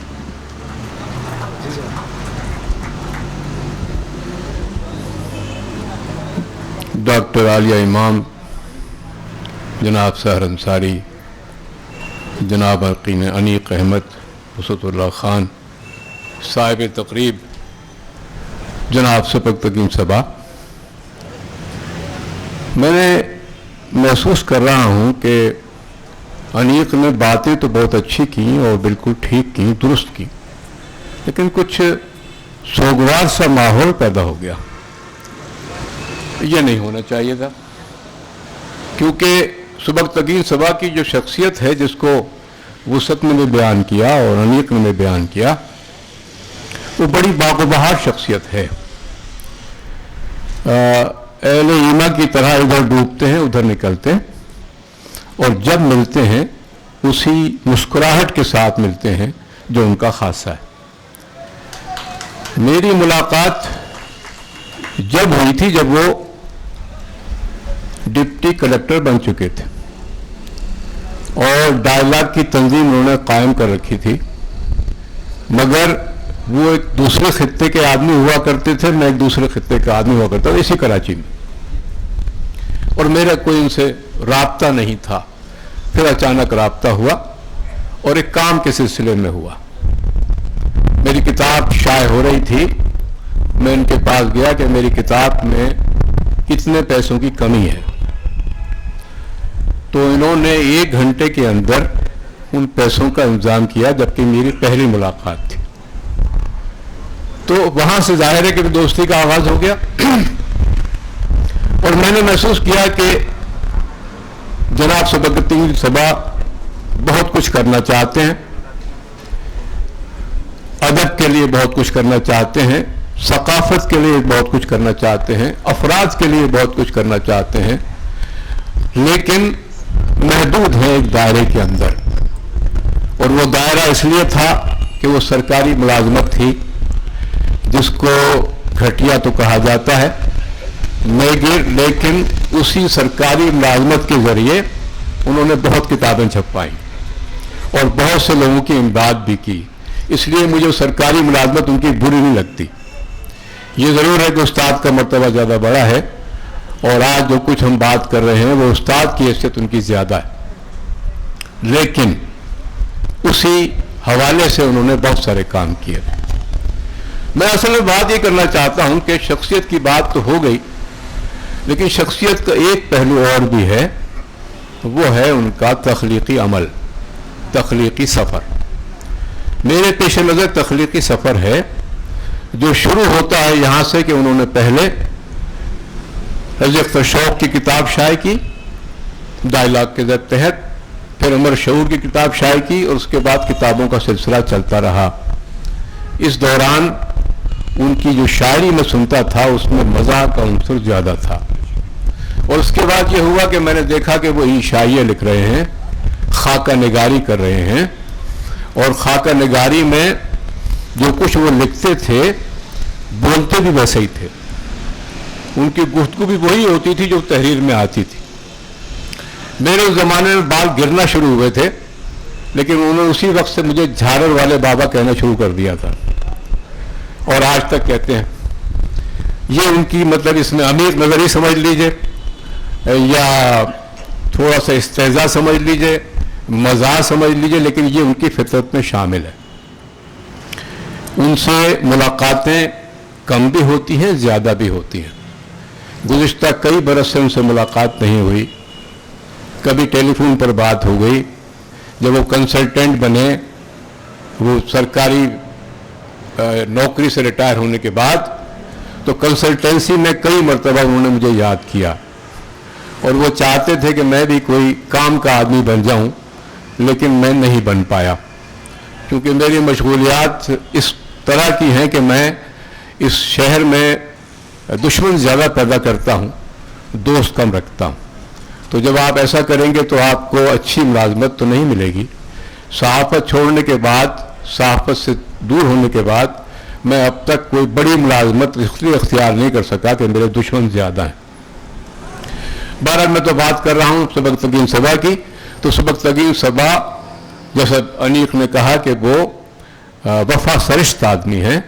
ڈاکٹر عالیہ امام جناب سحر انصاری, جناب عقین انیق احمد بسط اللہ خان, صاحب تقریب جناب سبکتگین صبا, میں نے محسوس کر رہا ہوں کہ انیق نے باتیں تو بہت اچھی کی اور بالکل ٹھیک کی, درست کی, لیکن کچھ سوگوار سا ماحول پیدا ہو گیا. یہ نہیں ہونا چاہیے تھا, کیونکہ سبکتگین صبا کی جو شخصیت ہے جس کو وسط نے بھی بیان کیا اور انیق نے بھی بیان کیا, وہ بڑی باغ و بہار شخصیت ہے. اہل ایما کی طرح ادھر ڈوبتے ہیں ادھر نکلتے ہیں, اور جب ملتے ہیں اسی مسکراہٹ کے ساتھ ملتے ہیں جو ان کا خاصہ ہے. میری ملاقات جب ہوئی تھی, جب وہ ڈپٹی کلکٹر بن چکے تھے, اور ڈائلاگ کی تنظیم انہوں نے قائم کر رکھی تھی، مگر وہ ایک دوسرے خطے کے آدمی ہوا کرتے تھے، میں ایک دوسرے خطے کا آدمی ہوا کرتا تھا اسی کراچی میں، اور میرا کوئی ان سے رابطہ نہیں تھا. پھر اچانک رابطہ ہوا اور ایک کام کے سلسلے میں ہوا. میری کتاب شائع ہو رہی تھی، میں ان کے پاس گیا کہ میری کتاب میں کتنے پیسوں کی کمی ہے. تو انہوں نے 1 گھنٹے کے اندر ان پیسوں کا انتظام کیا، جبکہ میری پہلی ملاقات تھی. تو وہاں سے ظاہر ہے کہ دوستی کا آغاز ہو گیا، اور میں نے محسوس کیا کہ جناب سبقت صبا بہت کچھ کرنا چاہتے ہیں، ادب کے لیے بہت کچھ کرنا چاہتے ہیں، ثقافت کے لیے بہت کچھ کرنا چاہتے ہیں، افراد کے لیے بہت کچھ کرنا چاہتے ہیں، لیکن محدود ہیں ایک دائرے کے اندر. اور وہ دائرہ اس لیے تھا کہ وہ سرکاری ملازمت تھی، جس کو گھٹیا تو کہا جاتا ہے، لیکن اسی سرکاری ملازمت کے ذریعے انہوں نے بہت کتابیں چھپائیں اور بہت سے لوگوں کی امداد بھی کی. اس لیے مجھے سرکاری ملازمت ان کی بری نہیں لگتی. یہ ضرور ہے کہ استاد کا مرتبہ زیادہ بڑا ہے، اور آج جو کچھ ہم بات کر رہے ہیں وہ استاد کی حیثیت ان کی زیادہ ہے، لیکن اسی حوالے سے انہوں نے بہت سارے کام کیے. میں اصل میں بات یہ کرنا چاہتا ہوں کہ شخصیت کی بات تو ہو گئی، لیکن شخصیت کا ایک پہلو اور بھی ہے، وہ ہے ان کا تخلیقی عمل، تخلیقی سفر. میرے پیش نظر تخلیقی سفر ہے جو شروع ہوتا ہے یہاں سے کہ انہوں نے پہلے رزق شوق کی کتاب شائع کی ڈائلاگ کے تحت، پھر عمر شعور کی کتاب شائع کی، اور اس کے بعد کتابوں کا سلسلہ چلتا رہا. اس دوران ان کی جو شاعری میں سنتا تھا اس میں مزاح کا عنصر زیادہ تھا. اور اس کے بعد یہ ہوا کہ میں نے دیکھا کہ وہ عشائیہ لکھ رہے ہیں، خاکہ نگاری کر رہے ہیں، اور خاکہ نگاری میں جو کچھ وہ لکھتے تھے بولتے بھی ویسے ہی تھے. ان کی گفتگو بھی وہی ہوتی تھی جو تحریر میں آتی تھی. میرے اس زمانے میں بال گرنا شروع ہوئے تھے، لیکن انہوں نے اسی وقت سے مجھے جھارر والے بابا کہنا شروع کر دیا تھا، اور آج تک کہتے ہیں. یہ ان کی مطلب اس میں عمیق نظری سمجھ لیجئے، یا تھوڑا سا استہزاء سمجھ لیجئے، مزاح سمجھ لیجئے، لیکن یہ ان کی فطرت میں شامل ہے. ان سے ملاقاتیں کم بھی ہوتی ہیں، زیادہ بھی ہوتی ہیں. گزشتہ کئی برس سے ان سے ملاقات نہیں ہوئی. کبھی ٹیلی فون پر بات ہو گئی. جب وہ کنسلٹنٹ بنے، وہ سرکاری نوکری سے ریٹائر ہونے کے بعد، تو کنسلٹنسی میں کئی مرتبہ انہوں نے مجھے یاد کیا، اور وہ چاہتے تھے کہ میں بھی کوئی کام کا آدمی بن جاؤں، لیکن میں نہیں بن پایا، کیونکہ میری مشغولیات اس طرح کی ہیں کہ میں اس شہر میں دشمن زیادہ پیدا کرتا ہوں، دوست کم رکھتا ہوں. تو جب آپ ایسا کریں گے تو آپ کو اچھی ملازمت تو نہیں ملے گی. صحافت چھوڑنے کے بعد، صحافت سے دور ہونے کے بعد، میں اب تک کوئی بڑی ملازمت اختیار نہیں کر سکا کہ میرے دشمن زیادہ ہیں. بہرحال میں تو بات کر رہا ہوں سبقت صبا کی. تو سبقت صبا، جیسا انیق نے کہا کہ وہ وفا سرشت آدمی ہیں.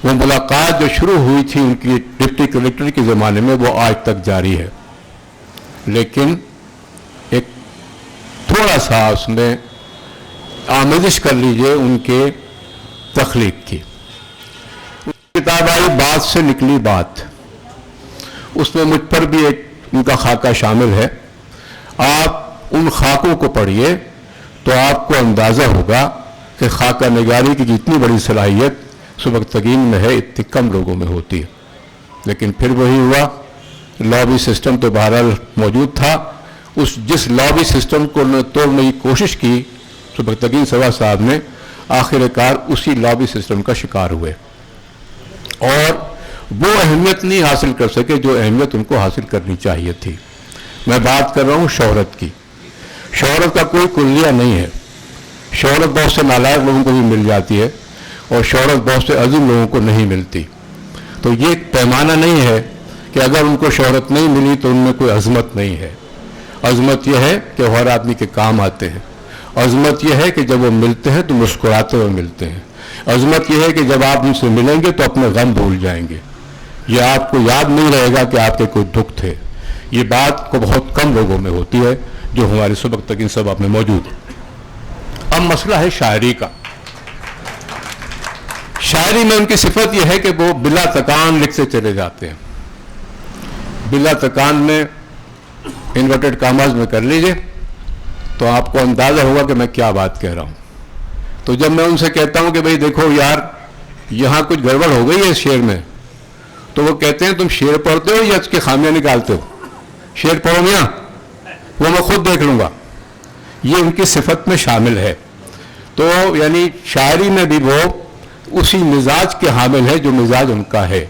وہ ملاقات جو شروع ہوئی تھی ان کی ڈپٹی کلیکٹر کے زمانے میں، وہ آج تک جاری ہے. لیکن ایک تھوڑا سا اس میں آمیزش کر لیجئے ان کے تخلیق کی. کتاب آئی بات سے نکلی بات، اس میں مجھ پر بھی ایک ان کا خاکہ شامل ہے. آپ ان خاکوں کو پڑھیے تو آپ کو اندازہ ہوگا کہ خاکہ نگاری کی جتنی بڑی صلاحیت سبکتگین میں ہے اتنی کم لوگوں میں ہوتی ہے. لیکن پھر وہی ہوا، لابی سسٹم تو بہرحال موجود تھا. جس لابی سسٹم کو توڑنے کی کوشش کی سبکتگین صبا صاحب نے، آخر کار اسی لابی سسٹم کا شکار ہوئے، اور وہ اہمیت نہیں حاصل کر سکے جو اہمیت ان کو حاصل کرنی چاہیے تھی. میں بات کر رہا ہوں شہرت کی. شہرت کا کوئی کلیہ نہیں ہے. شہرت بہت سے نالائق لوگوں کو بھی مل جاتی ہے، اور شہرت بہت سے عظیم لوگوں کو نہیں ملتی. تو یہ ایک پیمانہ نہیں ہے کہ اگر ان کو شہرت نہیں ملی تو ان میں کوئی عظمت نہیں ہے. عظمت یہ ہے کہ ہر آدمی کے کام آتے ہیں. عظمت یہ ہے کہ جب وہ ملتے ہیں تو مسکراتے ہوئے ملتے ہیں. عظمت یہ ہے کہ جب آپ ان سے ملیں گے تو اپنے غم بھول جائیں گے. یہ آپ کو یاد نہیں رہے گا کہ آپ کے کوئی دکھ تھے. یہ بات کو بہت کم لوگوں میں ہوتی ہے جو ہمارے سبق تک ان سبق میں موجود ہے. اب مسئلہ ہے شاعری کا. شاعری میں ان کی صفت یہ ہے کہ وہ بلا تکان لکھتے چلے جاتے ہیں. بلا تکان میں انورٹڈ کاماز میں کر لیجئے تو آپ کو اندازہ ہوگا کہ میں کیا بات کہہ رہا ہوں. تو جب میں ان سے کہتا ہوں کہ بھئی دیکھو یار یہاں کچھ گڑبڑ ہو گئی ہے اس شعر میں, تو وہ کہتے ہیں تم شعر پڑھتے ہو یا اس کی خامیاں نکالتے ہو؟ شعر پڑھو میاں, وہ میں خود دیکھ لوں گا. یہ ان کی صفت میں شامل ہے. تو یعنی شاعری میں بھی وہ اسی مزاج کے حامل ہے جو مزاج ان کا ہے.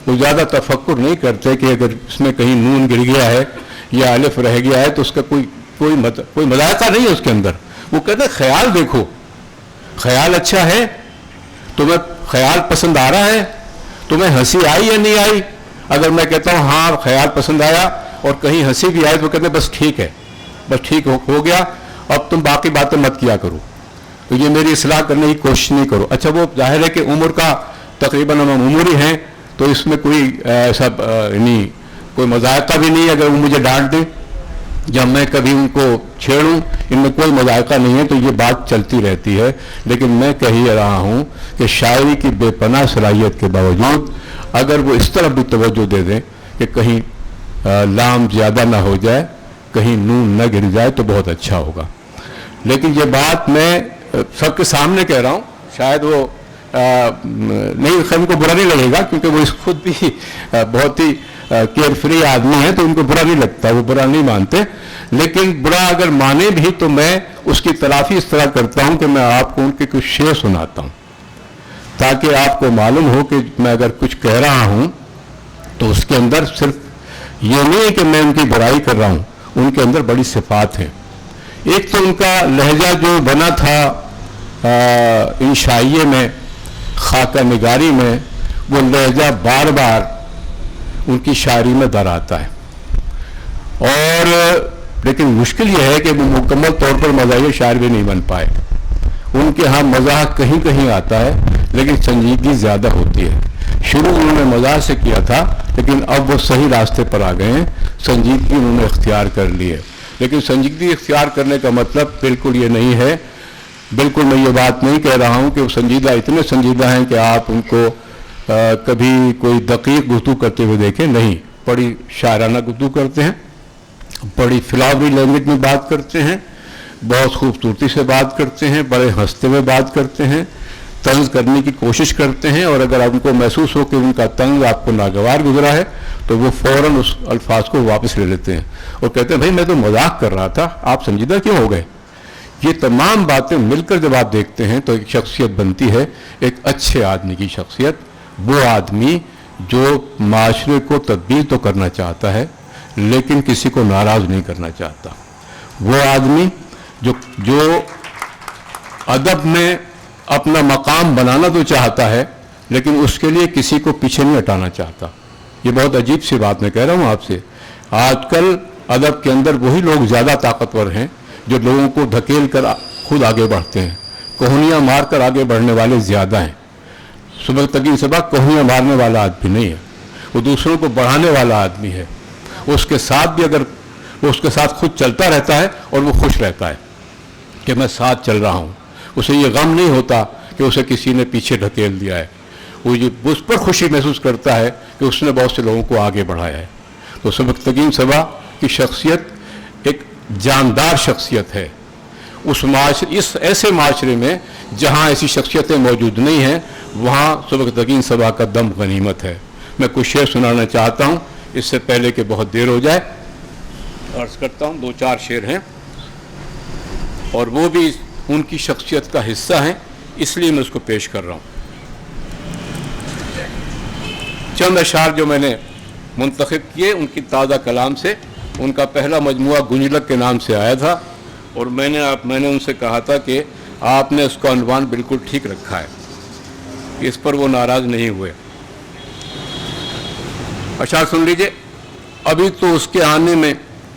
وہ زیادہ تفکر نہیں کرتے کہ اگر اس میں کہیں نون گر گیا ہے یا الف رہ گیا ہے تو اس کا کوئی مذائقہ نہیں ہے اس کے اندر. وہ کہتے ہیں خیال دیکھو, خیال اچھا ہے, تمہیں خیال پسند آ رہا ہے, تمہیں ہنسی آئی یا نہیں آئی؟ اگر میں کہتا ہوں ہاں خیال پسند آیا اور کہیں ہنسی بھی آئی تو کہتے ہیں بس ٹھیک ہے, بس ٹھیک ہو گیا, اب تم باقی باتیں مت کیا کرو, تو یہ میری اصلاح کرنے کی کوشش نہیں کرو. اچھا وہ ظاہر ہے کہ عمر کا تقریباً ہم عمر ہی ہیں تو اس میں کوئی ایسا یعنی کوئی مذائقہ بھی نہیں. اگر وہ مجھے ڈانٹ دیں جب میں کبھی ان کو چھیڑوں, ان میں کوئی مذائقہ نہیں ہے, تو یہ بات چلتی رہتی ہے. لیکن میں کہہ ہی رہا ہوں کہ شاعری کی بے پناہ صلاحیت کے باوجود اگر وہ اس طرف بھی توجہ دے دیں کہ کہیں لام زیادہ نہ ہو جائے, کہیں نون نہ گر جائے تو بہت اچھا ہوگا. لیکن یہ بات میں سب کے سامنے کہہ رہا ہوں, شاید وہ نہیں, خیر ان کو برا نہیں لگے گا کیونکہ وہ اس خود بھی بہت ہی کیئر فری آدمی ہیں تو ان کو برا نہیں لگتا, وہ برا نہیں مانتے. لیکن برا اگر مانے بھی تو میں اس کی تلافی اس طرح کرتا ہوں کہ میں آپ کو ان کے کچھ شعر سناتا ہوں تاکہ آپ کو معلوم ہو کہ میں اگر کچھ کہہ رہا ہوں تو اس کے اندر صرف یہ نہیں ہے کہ میں ان کی برائی کر رہا ہوں, ان کے اندر بڑی صفات ہیں. ایک تو ان کا لہجہ جو بنا تھا انشائیے میں, خاکہ نگاری میں, وہ لہجہ بار بار ان کی شاعری میں در آتا ہے. اور لیکن مشکل یہ ہے کہ وہ مکمل طور پر مزاحیہ شاعر بھی نہیں بن پائے. ان کے ہاں مزاح کہیں کہیں آتا ہے لیکن سنجیدگی زیادہ ہوتی ہے. شروع انہوں نے مزاح سے کیا تھا لیکن اب وہ صحیح راستے پر آ گئے ہیں, سنجیدگی انہوں نے اختیار کر لی ہے. لیکن سنجیدگی اختیار کرنے کا مطلب بالکل یہ نہیں ہے, بالکل میں یہ بات نہیں کہہ رہا ہوں کہ وہ سنجیدہ اتنے سنجیدہ ہیں کہ آپ ان کو کبھی کوئی دقیق گفتگو کرتے ہوئے دیکھیں. نہیں, بڑی شاعرانہ گفتگو کرتے ہیں, بڑی فلاوری لینگویج میں بات کرتے ہیں, بہت خوبصورتی سے بات کرتے ہیں, بڑے ہنستے ہوئے بات کرتے ہیں, طنز کرنے کی کوشش کرتے ہیں. اور اگر آپ کو محسوس ہو کہ ان کا طنز آپ کو ناگوار گزرا ہے تو وہ فوراً اس الفاظ کو واپس لے لیتے ہیں اور کہتے ہیں بھائی میں تو مذاق کر رہا تھا, آپ سنجیدہ کیوں ہو گئے؟ یہ تمام باتیں مل کر جب آپ دیکھتے ہیں تو ایک شخصیت بنتی ہے, ایک اچھے آدمی کی شخصیت. وہ آدمی جو معاشرے کو تبدیل تو کرنا چاہتا ہے لیکن کسی کو ناراض نہیں کرنا چاہتا. وہ آدمی جو ادب میں اپنا مقام بنانا تو چاہتا ہے لیکن اس کے لیے کسی کو پیچھے نہیں ہٹانا چاہتا. یہ بہت عجیب سی بات میں کہہ رہا ہوں آپ سے. آج کل ادب کے اندر وہی لوگ زیادہ طاقتور ہیں جو لوگوں کو دھکیل کر خود آگے بڑھتے ہیں. کوہنیاں مار کر آگے بڑھنے والے زیادہ ہیں. صبح تقی صبح کوہنیاں مارنے والا آدمی نہیں ہے, وہ دوسروں کو بڑھانے والا آدمی ہے. اس کے ساتھ بھی اگر وہ اس کے ساتھ خود چلتا رہتا ہے اور وہ خوش رہتا ہے کہ میں ساتھ چل رہا ہوں, اسے یہ غم نہیں ہوتا کہ اسے کسی نے پیچھے ڈھکیل دیا ہے. وہ یہ اس پر خوشی محسوس کرتا ہے کہ اس نے بہت سے لوگوں کو آگے بڑھایا ہے. تو سبکتگین صبا کی شخصیت ایک جاندار شخصیت ہے. اس ایسے معاشرے میں جہاں ایسی شخصیتیں موجود نہیں ہیں وہاں سبکتگین صبا کا دم غنیمت ہے. میں کچھ شعر سنانا چاہتا ہوں اس سے پہلے کہ بہت دیر ہو جائے. عرض کرتا ہوں 2-4 شعر ہیں اور وہ بھی ان کی شخصیت کا حصہ ہیں, اس لیے میں اس کو پیش کر رہا ہوں. چند اشعار جو میں نے منتخب کیے ان کی تازہ کلام سے. ان کا پہلا مجموعہ گنجلک کے نام سے آیا تھا اور میں نے ان سے کہا تھا کہ آپ نے اس کا عنوان بالکل ٹھیک رکھا ہے, اس پر وہ ناراض نہیں ہوئے. اشعار سن لیجئے. ابھی تو اس کے آنے میں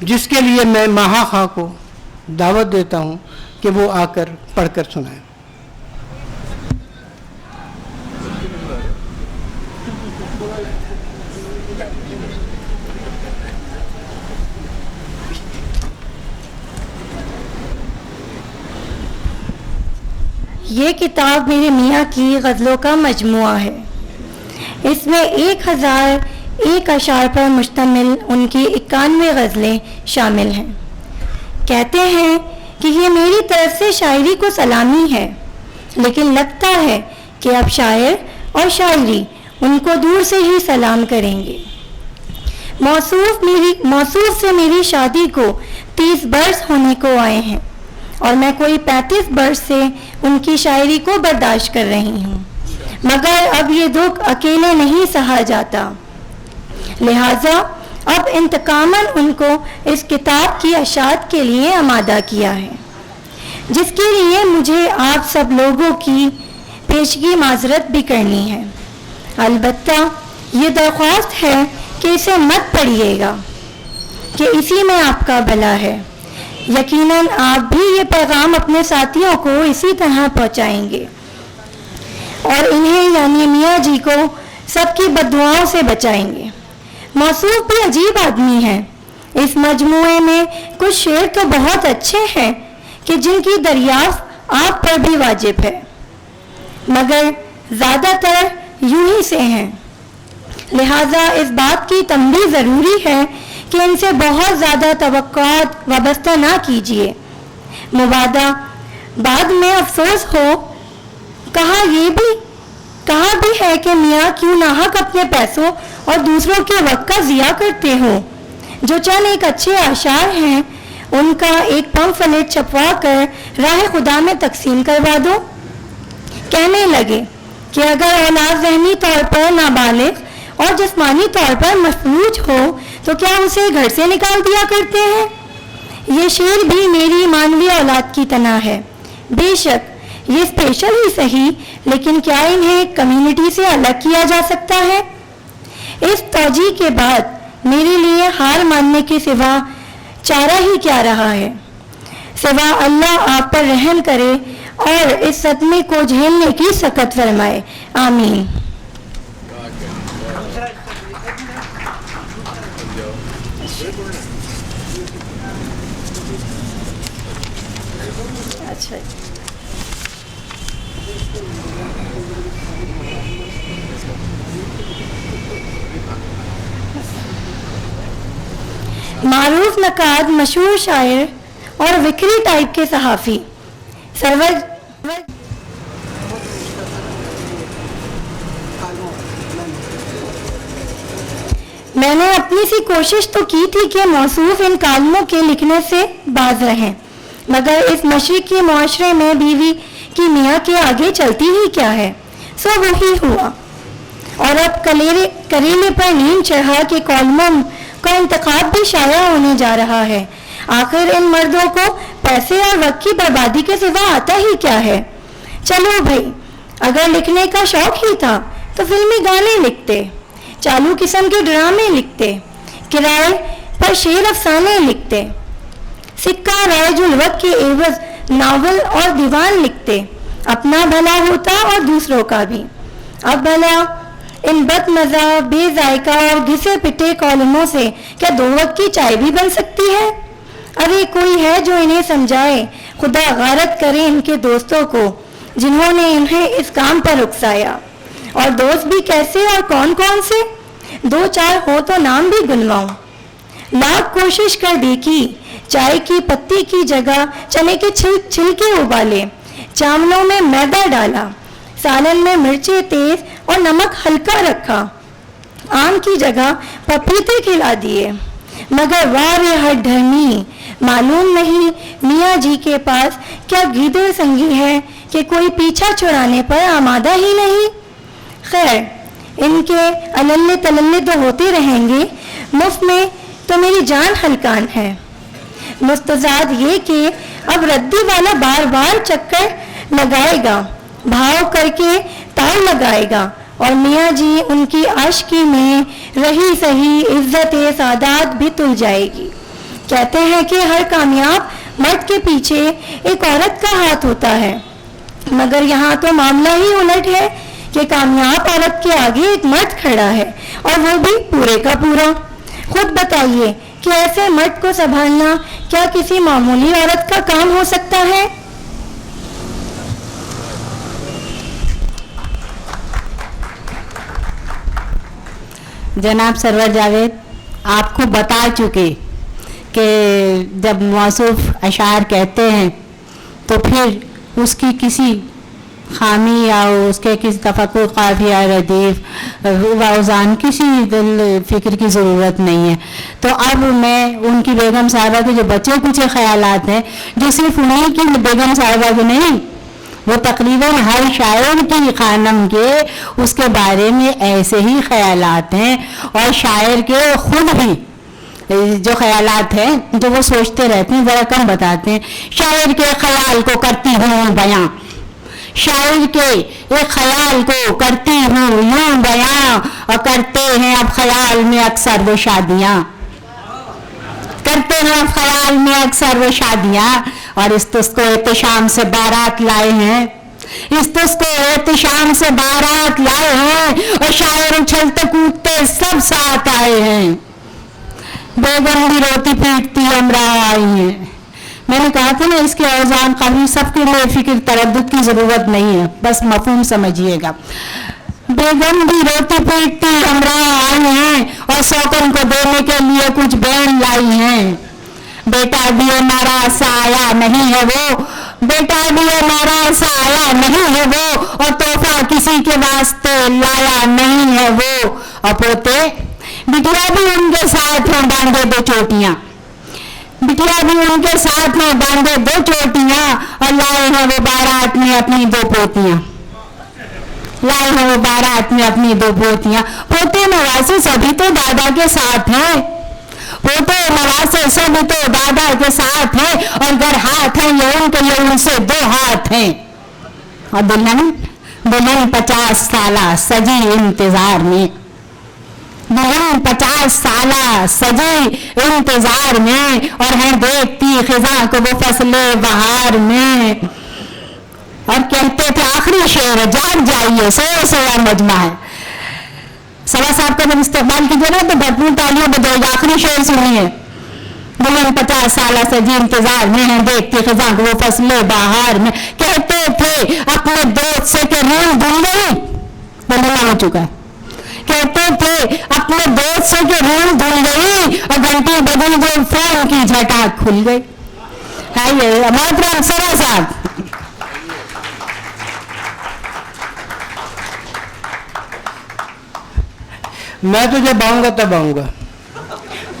جس کے لیے میں ماہا خاں کو دعوت دیتا ہوں کہ وہ آ کر پڑھ کر سنائیں. یہ کتاب میرے میاں کی غزلوں کا مجموعہ ہے. اس میں 1001 اشعار پر مشتمل ان کی 91 غزلیں شامل ہیں. کہتے ہیں کہ یہ میری طرف سے شاعری کو سلامی ہے، لیکن لگتا ہے کہ اب شاعر اور شاعری ان کو دور سے ہی سلام کریں گے. موصوف سے میری شادی کو 30 برس ہونے کو آئے ہیں اور میں کوئی 35 برس سے ان کی شاعری کو برداشت کر رہی ہوں، مگر اب یہ دکھ اکیلے نہیں سہا جاتا، لہٰذا اب انتقاماً ان کو اس کتاب کی اشاعت کے لیے آمادہ کیا ہے، جس کے لیے مجھے آپ سب لوگوں کی پیشگی معذرت بھی کرنی ہے. البتہ یہ درخواست ہے کہ اسے مت پڑھیے گا، کہ اسی میں آپ کا بھلا ہے. یقیناً آپ بھی یہ پیغام اپنے ساتھیوں کو اسی طرح پہنچائیں گے اور انہیں یعنی میاں جی کو سب کی بددعاؤں سے بچائیں گے. موصوف بھی عجیب آدمی ہے. اس مجموعے میں کچھ شعر تو بہت اچھے ہیں کہ جن کی دریافت آپ پر بھی واجب ہے، مگر زیادہ تر یوں ہی سے ہیں. لہٰذا اس بات کی تنبیہ ضروری ہے کہ ان سے بہت زیادہ توقعات وابستہ نہ کیجیے، مبادا بعد میں افسوس ہو. کہا بھی ہے کہ میاں کیوں ناحق اپنے پیسوں اور دوسروں کے وقت کا ضیاع کرتے ہو. جو چند ایک اچھے اشعار ہیں ان کا ایک پمفلٹ چھپوا کر راہ خدا میں تقسیم کروا دو. کہنے لگے کہ اگر اولاد ذہنی طور پر نابالغ اور جسمانی طور پر مفلوج ہو تو کیا اسے گھر سے نکال دیا کرتے ہیں؟ یہ شعر بھی میری مانوی اولاد کی طرح ہے. بے شک یہ اسپیشل ہی صحیح، لیکن کیا انہیں کمیونٹی سے الگ کیا جا سکتا ہے؟ اس توجیہ کے بعد میرے لیے ہار ماننے کے سوا چارہ ہی کیا رہا ہے، سوا اللہ آپ پر رحم کرے اور اس صدمے کو جھیلنے کی سخت فرمائے. آمین. اچھا معروف نقاد، مشہور شاعر اور وکری ٹائپ کے صحافی سرور میں نے اپنی سی کوشش تو کی تھی کہ موصوف ان کالموں کے لکھنے سے باز رہیں، مگر اس مشرقی معاشرے میں بیوی کی میاں کے آگے چلتی ہی کیا ہے. سو وہی ہوا، اور اب کریلے پر نیند چڑھا کہ کالموں کا انتخاب بھی شائع ہونے جا رہا ہے. آخر ان مردوں کو پیسے اور وقت کی بربادی کے سوا آتا ہی کیا ہے. چلو بھائی، اگر لکھنے کا شوق ہی تھا تو فلمی گانے لکھتے، چالو قسم کے ڈرامے لکھتے، کرائے پر شعر افسانے لکھتے، سکہ رائج الوقت کے عوض ناول اور دیوان لکھتے. اپنا بھلا ہوتا اور دوسروں کا بھی. اب بھلا ان بد مزہ، بے ذائقہ اور گھسے پٹے کالموں سے کیا 2 وقت کی چائے بھی بن سکتی ہے؟ ارے کوئی ہے جو انہیں سمجھائے. خدا غارت کرے ان کے دوستوں کو جنہوں نے انہیں اس کام پر اکسایا. اور دوست بھی کیسے اور کون کون سے؟ 2-4 ہو تو نام بھی گنواؤں. لاکھ کوشش کر دیکھی، چائے کی پتی کی جگہ چنے کے چھلکے ابالے، چاولوں میں میدا ڈالا، سالن میں مرچیں تیز اور نمک ہلکا رکھا، آم کی جگہ پپیتے کھلا دیے. مگر وار ہٹ دھرمی، معلوم نہیں میاں جی کے پاس کیا گیدڑ سنگی ہے کہ کوئی پیچھا چھڑانے پر آمادہ ہی نہیں. خیر، ان کے اللے تللے تو ہوتے رہیں گے، مفت میں تو میری جان ہلکان ہے. مستزاد یہ کہ اب ردی والا بار بار چکر لگائے گا، بھاؤ کر کے تاؤ لگائے گا، اور میاں جی ان کی عاشقی میں رہی سہی عزت سعادت بھی تل جائے گی. کہتے ہیں کہ ہر کامیاب مرد کے پیچھے ایک عورت کا ہاتھ ہوتا ہے، مگر یہاں تو معاملہ ہی الٹ ہے کہ کامیاب عورت کے آگے ایک مرد کھڑا ہے، اور وہ بھی پورے کا پورا۔ خود بتائیے کہ ایسے مرد کو سنبھالنا کیا کسی معمولی عورت کا کام ہو سکتا ہے؟ جناب سرور جاوید آپ کو بتا چکے کہ جب موصوف اشعار کہتے ہیں تو پھر اس کی کسی خامی یا اس کے کسی تفکر قافیہ ردیف اوزان کسی فکر کی ضرورت نہیں ہے۔ تو اب میں ان کی بیگم صاحبہ کے جو بچے کچھ خیالات ہیں جو صرف انہیں کی بیگم صاحبہ کے نہیں، وہ تقریباً ہر شاعر کی خانم کے اس کے بارے میں ایسے ہی خیالات ہیں، اور شاعر کے خود بھی جو خیالات ہیں جو وہ سوچتے رہتے ہیں ذرا کم بتاتے ہیں۔ شاعر کے خیال کو کرتی ہوں بیاں، شاعر کے ایک خیال کو کرتی ہوں یوں بیاں، اور کرتے ہیں اب خیال میں اکثر وہ شادیاں، کرتے ہیں اب خیال میں اکثر وہ شادیاں، اور اس تس کو احتشام سے بارات لائے ہیں، اس تس کو احتشام سے بارات لائے ہیں، اور شاعر اچھلتے کودتے سب ساتھ آئے ہیں، بیگم بھی روتی پیٹتی امراہ آئی ہیں۔ میں نے کہا تھا نا اس کے اوزان قوی، سب کے لیے فکر تردد کی ضرورت نہیں ہے، بس مفہوم سمجھیے گا۔ بیگم بھی روتی پیٹتی امراہ آئی ہیں، اور سوکن کو دینے کے لیے کچھ بین لائی ہیں، بیٹا بھی ہمارا سایہ نہیں ہے وہ، بیٹا بھی ہمارا سایہ نہیں ہے وہ، اور تحفہ کسی کے واسطے لایا نہیں ہے وہ، اور پوتے بٹیا بھی ان کے ساتھ میں باندھے دو چوٹیاں، بٹیا بھی ان کے ساتھ میں باندھے دو چوٹیاں، اور لائے ہیں وہ بارات میں اپنی دو پوتیاں، لائے ہیں وہ بارات میں اپنی دو پوتیاں۔ پوتے نواسے سبھی تو دادا کے ساتھ ہیں، پوتے نواسے سبھی تو دادا کے ساتھ ہیں، اور گر ہاتھ ہیں یہ ان کے یہ ان سے دو ہاتھ ہیں، اور دلہن 50 سالہ سجی انتظار میں، دلہن 50 سالہ سجی انتظار میں، اور ہیں دیکھتی خزاں کو وہ فصل بہار میں، اور کہتے تھے آخری شعر جاگ جائیے سویا مجمع ہے۔ سوا صاحب کا جب استقبال کیجیے نا تو بھرپور تالیاں بجائے گا، آخری شعر سنیے۔ دلہن 50 سالہ سجی انتظار میں ہیں دیکھتی خزاں کو وہ فصل بہار میں، کہتے تھے اپنے دوست سے کہ روح دھل گئی، بولنا ہو چکا ہے، کہتے تھے اپنے دوست سے کہ روح دھل گئی، اور گھنٹی بدل جو فون کی جھٹاک کھل گئی۔ ہے محترم سرا صاحب، میں تو جب آؤں گا تب آؤں گا،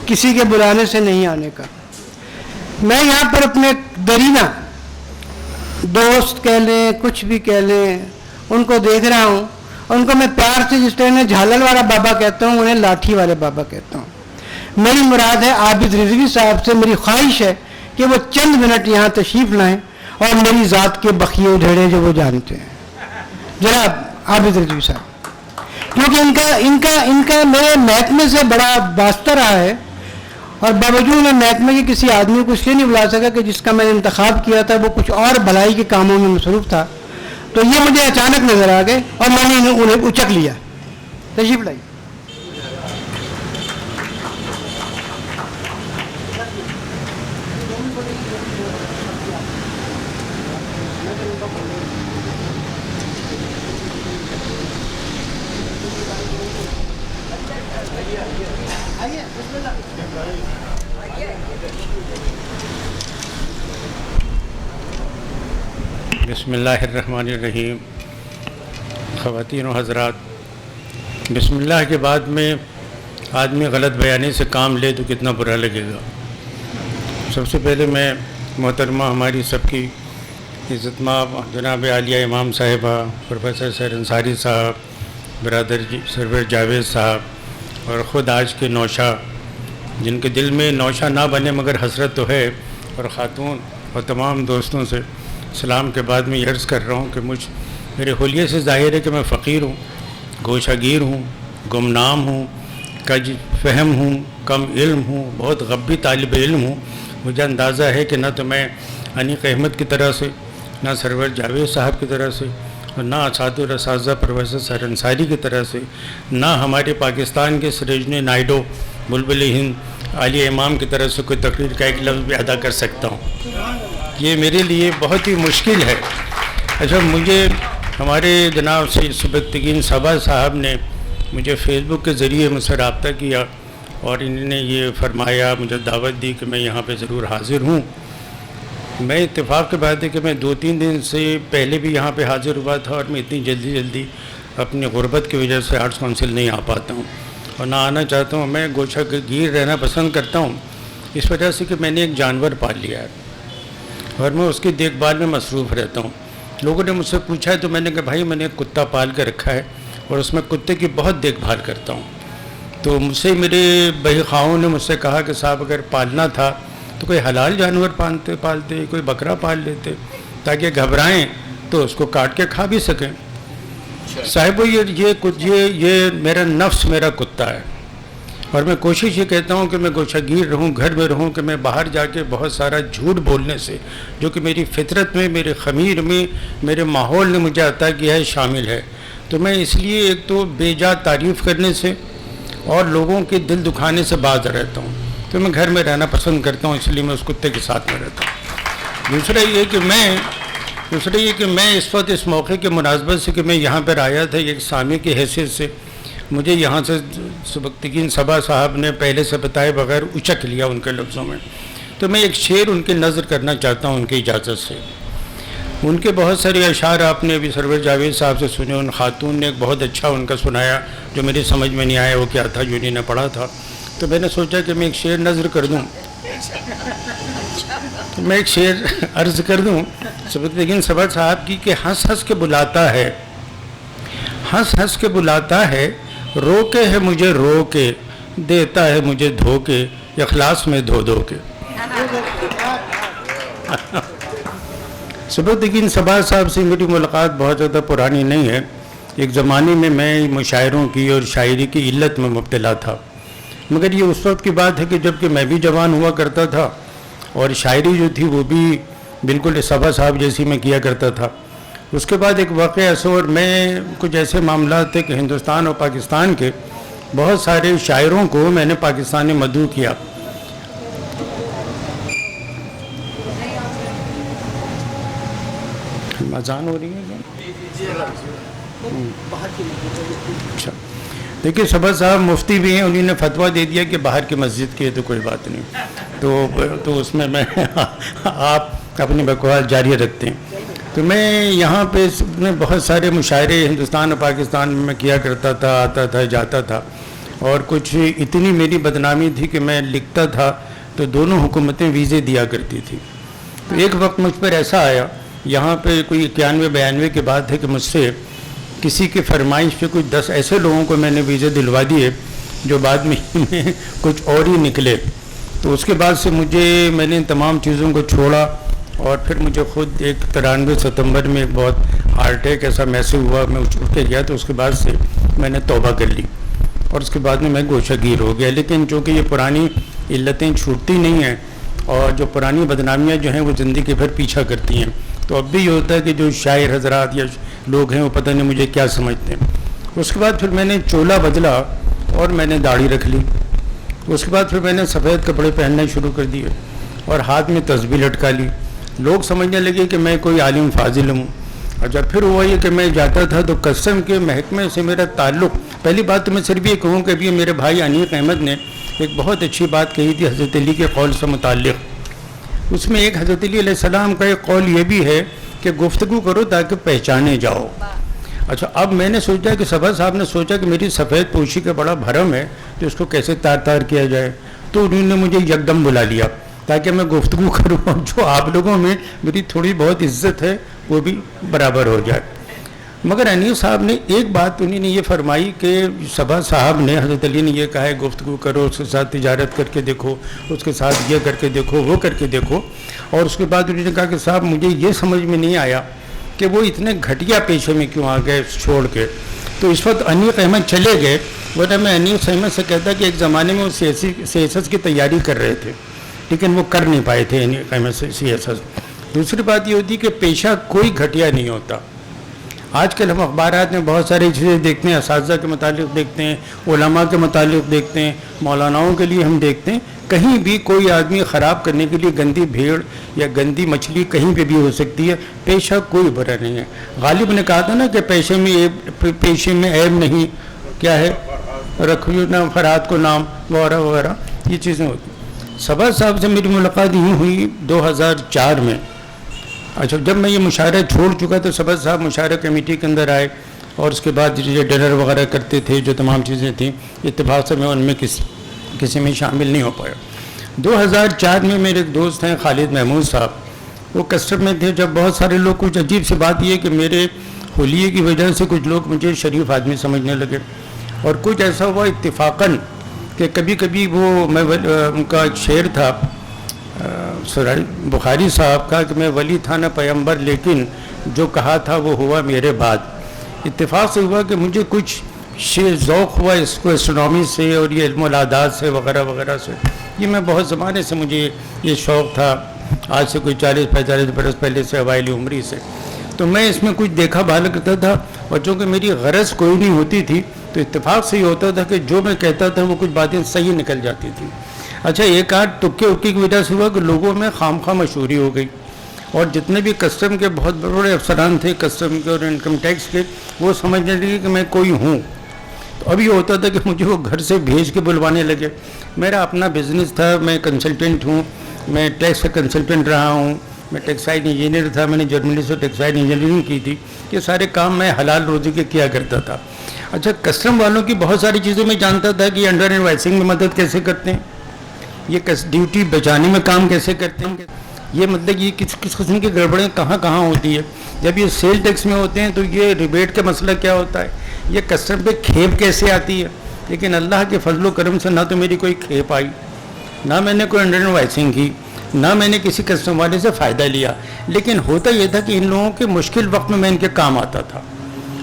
کسی کے بلانے سے نہیں آنے کا۔ میں یہاں پر اپنے درینہ دوست کہہ لیں کچھ بھی کہہ لیں ان کو دیکھ رہا ہوں، ان کو میں پیار سے جس طرح جھالل والا بابا کہتا ہوں انہیں لاٹھی والے بابا کہتا ہوں۔ میری مراد ہے عابد رضوی صاحب سے میری خواہش ہے کہ وہ چند منٹ یہاں تشریف لائیں اور میری ذات کے بخیے ادھیڑے جو وہ جانتے ہیں، جناب عابد رضوی صاحب، کیونکہ ان کا میرے محکمے سے بڑا واسطہ رہا ہے، اور باوجود میں محکمے کے کسی آدمی کو اس لیے نہیں بلا سکا کہ جس کا میں نے انتخاب کیا تھا وہ کچھ اور بھلائی کے کاموں میں مصروف تھا، تو یہ مجھے اچانک نظر آ گئے اور میں نے انہیں اچک لیا۔ تشریف لائیے۔ بسم اللہ الرحمن الرحیم۔ خواتین و حضرات، بسم اللہ کے بعد میں آدمی غلط بیانی سے کام لے تو کتنا برا لگے گا۔ سب سے پہلے میں محترمہ ہماری سب کی عزت مآب جناب عالیہ امام صاحبہ، پروفیسر سیر انصاری صاحب، برادر سرور جاوید صاحب، اور خود آج کے نوشا جن کے دل میں نوشا نہ بنے مگر حسرت تو ہے، اور خاتون اور تمام دوستوں سے سلام کے بعد میں یہ عرض کر رہا ہوں کہ میرے حلیے سے ظاہر ہے کہ میں فقیر ہوں، گوشہ گیر ہوں، گمنام ہوں، کا فہم ہوں، کم علم ہوں، بہت غبی طالب علم ہوں. مجھے اندازہ ہے کہ نہ تو میں انیق احمد کی طرح سے، نہ سرور جاوید صاحب کی طرح سے، اور نہ اساتذہ پروفیسر سر انصاری کی طرح سے، نہ ہمارے پاکستان کے سروجنی نائیڈو بلبل ہند عالیہ امام کی طرح سے کوئی تقریر کا ایک لفظ بھی ادا کر سکتا ہوں. یہ میرے لیے بہت ہی مشکل ہے. اچھا، مجھے ہمارے جناب سے سبکتگین صبا صاحب نے مجھے فیس بک کے ذریعے مجھ سے رابطہ کیا اور انہوں نے یہ فرمایا، مجھے دعوت دی کہ میں یہاں پہ ضرور حاضر ہوں. میں اتفاق کی بات ہے کہ میں 2-3 دن سے پہلے بھی یہاں پہ حاضر ہوا تھا، اور میں اتنی جلدی اپنی غربت کی وجہ سے آرٹس کونسل نہیں آ پاتا ہوں اور نہ آنا چاہتا ہوں. میں گوشہ گیر رہنا پسند کرتا ہوں اس وجہ سے کہ میں نے ایک جانور پال لیا ہے اور میں اس کی دیکھ بھال میں مصروف رہتا ہوں. لوگوں نے مجھ سے پوچھا ہے تو میں نے کہا بھائی میں نے ایک کتا پال کے رکھا ہے اور اس میں کتے کی بہت دیکھ بھال کرتا ہوں. تو مجھ سے میرے بہی خواہوں نے مجھ سے کہا کہ صاحب اگر پالنا تھا تو کوئی حلال جانور پالتے، کوئی بکرا پال لیتے تاکہ گھبرائیں تو اس کو کاٹ کے کھا بھی سکیں. صاحب یہ میرا نفس میرا کتا ہے اور میں کوشش یہ کہتا ہوں کہ میں گوشہ گیر رہوں، گھر میں رہوں، کہ میں باہر جا کے بہت سارا جھوٹ بولنے سے جو کہ میری فطرت میں، میرے خمیر میں، میرے ماحول نے مجھے عطا کیا ہے شامل ہے. تو میں اس لیے ایک تو بے جا تعریف کرنے سے اور لوگوں کے دل دکھانے سے باز رہتا ہوں. تو میں گھر میں رہنا پسند کرتا ہوں، اس لیے میں اس کتے کے ساتھ میں رہتا ہوں. دوسرا یہ کہ میں اس وقت اس موقع کے مناسبت سے کہ میں یہاں پر آیا تھا ایک سامع کی حیثیت سے، مجھے یہاں سے سبکتگین صبا صاحب نے پہلے سے بتائے بغیر اچک لیا ان کے لفظوں میں. تو میں ایک شعر ان کے نظر کرنا چاہتا ہوں ان کی اجازت سے. ان کے بہت سارے اشعار آپ نے ابھی سرور جاوید صاحب سے سنے. ان خاتون نے ایک بہت اچھا ان کا سنایا جو میری سمجھ میں نہیں آیا وہ کیا تھا جو انہوں نے پڑھا تھا. تو میں نے سوچا کہ میں ایک شعر نظر کر دوں، میں ایک شعر عرض کر دوں سبکتگین صبا صاحب کی کہ ہنس ہنس کے بلاتا ہے، ہنس ہنس کے بلاتا ہے، روکے ہے مجھے رو کے، دیتا ہے مجھے دھوکے، اخلاص میں دھو دھو کے. سبکتگین صبا صاحب سے میری ملاقات بہت زیادہ پرانی نہیں ہے. ایک زمانے میں مشاعروں کی اور شاعری کی علت میں مبتلا تھا، مگر یہ اس وقت کی بات ہے کہ جب کہ میں بھی جوان ہوا کرتا تھا اور شاعری جو تھی وہ بھی بالکل صبا صاحب جیسی میں کیا کرتا تھا. اس کے بعد ایک واقعہ ایسا، اور میں کچھ ایسے معاملات تھے کہ ہندوستان اور پاکستان کے بہت سارے شاعروں کو میں نے پاکستان میں مدعو کیا. اذان ہو رہی ہے اچھا. دیکھیے صبا صاحب مفتی بھی ہیں، انہوں نے فتویٰ دے دیا کہ باہر کی مسجد کی ہے تو کوئی بات نہیں، تو اس میں آپ اپنی بقوال جاری رکھتے ہیں. تو میں یہاں پہ بہت سارے مشاعرے ہندوستان اور پاکستان میں کیا کرتا تھا، آتا تھا، جاتا تھا، اور کچھ اتنی میری بدنامی تھی کہ میں لکھتا تھا تو دونوں حکومتیں ویزے دیا کرتی تھی. تو ایک وقت مجھ پر ایسا آیا، یہاں پہ کوئی 91-92 کے بعد ہے کہ مجھ سے کسی کی فرمائش پہ کچھ 10 ایسے لوگوں کو میں نے ویزے دلوا دیے جو بعد میں کچھ اور ہی نکلے. تو اس کے بعد سے میں نے تمام چیزوں کو چھوڑا، اور پھر مجھے خود ایک 93 ستمبر میں ایک بہت ہارٹ اٹیک ایسا محسوس ہوا، میں اٹھ کے گیا. تو اس کے بعد سے میں نے توبہ کر لی اور اس کے بعد میں گوشہ گیر ہو گیا. لیکن چونکہ یہ پرانی علتیں چھوٹتی نہیں ہیں اور جو پرانی بدنامیاں جو ہیں وہ زندگی بھر پیچھا کرتی ہیں، تو اب بھی یہ ہوتا ہے کہ جو شاعر حضرات یا لوگ ہیں وہ پتہ نہیں مجھے کیا سمجھتے ہیں. اس کے بعد پھر میں نے چولا بدلا اور میں نے داڑھی رکھ لی. اس کے بعد پھر میں نے سفید کپڑے پہننے شروع کر دیے اور ہاتھ میں تسبیح لٹکا لی. لوگ سمجھنے لگے کہ میں کوئی عالم فاضل ہوں. اور جب پھر ہوا یہ کہ میں جاتا تھا تو قسم کے محکمے سے میرا تعلق، پہلی بات تو میں صرف یہ کہوں کہ ابھی میرے بھائی انیق احمد نے ایک بہت اچھی بات کہی تھی حضرت علی کے قول سے متعلق. اس میں ایک حضرت علی علیہ السلام کا ایک قول یہ بھی ہے کہ گفتگو کرو تاکہ پہچانے جاؤ. اچھا، اب میں نے سوچا کہ صبا صاحب نے سوچا کہ میری سفید پوشی کا بڑا بھرم ہے تو اس کو کیسے تار کیا جائے. تو انہوں نے مجھے یکدم بلا لیا تاکہ میں گفتگو کروں، جو آپ لوگوں میں میری تھوڑی بہت عزت ہے وہ بھی برابر ہو جائے. مگر انیق صاحب نے ایک بات انہوں نے یہ فرمائی کہ صبا صاحب نے حضرت علی نے یہ کہا ہے گفتگو کرو، اس کے ساتھ تجارت کر کے دیکھو، اس کے ساتھ یہ کر کے دیکھو، وہ کر کے دیکھو. اور اس کے بعد انہوں نے کہا کہ صاحب مجھے یہ سمجھ میں نہیں آیا کہ وہ اتنے گھٹیا پیشے میں کیوں آ گئے چھوڑ کے. تو اس وقت انیق احمد چلے گئے ورنہ میں انیس احمد سے کہتا کہ ایک زمانے میں وہ CSS کی تیاری کر رہے تھے لیکن وہ کر نہیں پائے تھے انیس احمد سے CSS. دوسری بات یہ ہوتی کہ پیشہ کوئی گھٹیا نہیں ہوتا. آج کل ہم اخبارات میں بہت ساری چیزیں دیکھتے ہیں, اساتذہ کے متعلق دیکھتے ہیں, علماء کے متعلق دیکھتے ہیں, مولاناؤں کے لیے ہم دیکھتے ہیں. کہیں بھی کوئی آدمی خراب کرنے کے لیے گندی بھیڑ یا گندی مچھلی کہیں پہ بھی ہو سکتی ہے. پیشہ کوئی برا نہیں ہے. غالب نے کہا تھا نا کہ پیشے میں عیب نہیں, کیا ہے, رکھو نہ فرات کو نام وغیرہ وغیرہ, یہ چیزیں ہوتی. صبا صاحب سے میری ملاقات یوں ہوئی 2004 میں. اچھا, جب میں یہ مشاعرہ چھوڑ چکا تو صبا صاحب مشاعرہ کمیٹی کے اندر آئے اور اس کے بعد جو ڈنر وغیرہ کرتے تھے, جو تمام چیزیں تھیں, اتفاق سے میں ان میں کسی میں شامل نہیں ہو پایا. 2004 میں میرے ایک دوست ہیں خالد محمود صاحب, وہ کسٹم میں تھے. جب بہت سارے لوگ, کچھ عجیب سی بات یہ کہ میرے حلیے کی وجہ سے کچھ لوگ مجھے شریف آدمی سمجھنے لگے, اور کچھ ایسا ہوا اتفاقاً کہ کبھی کبھی وہ میں ان کا ایک شعر تھا بخاری صاحب کا کہ میں ولی تھا نہ پیغمبر لیکن جو کہا تھا وہ ہوا میرے بعد. اتفاق سے ہوا کہ مجھے کچھ ذوق ہوا اس کو اسٹرونومی سے اور یہ علم العادات سے وغیرہ وغیرہ سے. یہ میں بہت زمانے سے مجھے یہ شوق تھا, آج سے کوئی 40-45 برس پہلے سے, اوائل عمری سے. تو میں اس میں کچھ دیکھا بھالا کرتا تھا, اور چونکہ میری غرض کوئی نہیں ہوتی تھی تو اتفاق سے یہ ہوتا تھا کہ جو میں کہتا تھا وہ کچھ باتیں صحیح نکل جاتی تھیں. اچھا, ایک آدھ تکے اکی کی وجہ سے ہوا کہ لوگوں میں خام خواہ مشہوری ہو گئی, اور جتنے بھی کسٹم کے بہت بڑے بڑے افسران تھے کسٹم کے اور انکم ٹیکس کے, وہ سمجھنے لگے کہ میں کوئی ہوں. تو اب یہ ہوتا تھا کہ مجھے وہ گھر سے بھیج کے بلوانے لگے. میرا اپنا بزنس تھا, میں کنسلٹنٹ ہوں, میں ٹیکس کا کنسلٹنٹ رہا ہوں, میں ٹیکسائل انجینئر تھا, میں نے جرمنی سے ٹیکسائل انجینئرنگ کی تھی. یہ سارے کام میں حلال روزی کے کیا کرتا تھا. اچھا, کسٹم والوں کی بہت ساری چیزیں میں جانتا تھا کہ یہ انڈر انوائسنگ میں مدد کیسے کرتے ہیں, یہ ڈیوٹی بچانے میں کام کیسے کرتے ہیں, یہ مطلب یہ کس قسم کی گڑبڑیں کہاں کہاں ہوتی ہے. جب یہ سیل ٹیکس میں ہوتے ہیں تو یہ ریبیٹ کا مسئلہ کیا ہوتا ہے, یہ کسٹم پہ کھیپ کیسے آتی ہے. لیکن اللہ کے فضل و کرم سے نہ تو میری کوئی کھیپ آئی, نہ میں نے کوئی انڈر انوائسنگ کی, نہ میں نے کسی کسٹم والے سے فائدہ لیا. لیکن ہوتا یہ تھا کہ ان لوگوں کے مشکل وقت میں ان کے کام آتا تھا,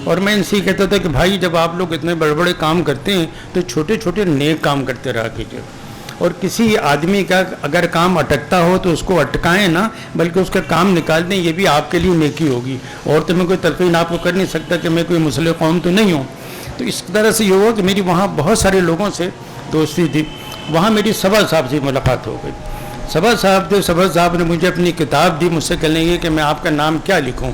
اور میں ان سے کہتا تھا کہ بھائی جب آپ لوگ اتنے بڑے بڑے کام کرتے ہیں تو چھوٹے چھوٹے نیک کام کرتے رہا کیجیے. اور کسی آدمی کا اگر کام اٹکتا ہو تو اس کو اٹکائیں نہ, بلکہ اس کا کام نکال دیں, یہ بھی آپ کے لیے نیکی ہوگی. اور تو میں کوئی تلقین آپ کو کر نہیں سکتا کہ میں کوئی مسلح قوم تو نہیں ہوں. تو اس طرح سے یہ ہوا کہ میری وہاں بہت سارے لوگوں سے دوستی تھی. وہاں میری صبا صاحب سے ملاقات ہو گئی. صبا صاحب نے مجھے اپنی کتاب دی, مجھ سے کہنے لگے کہ میں آپ کا نام کیا لکھوں.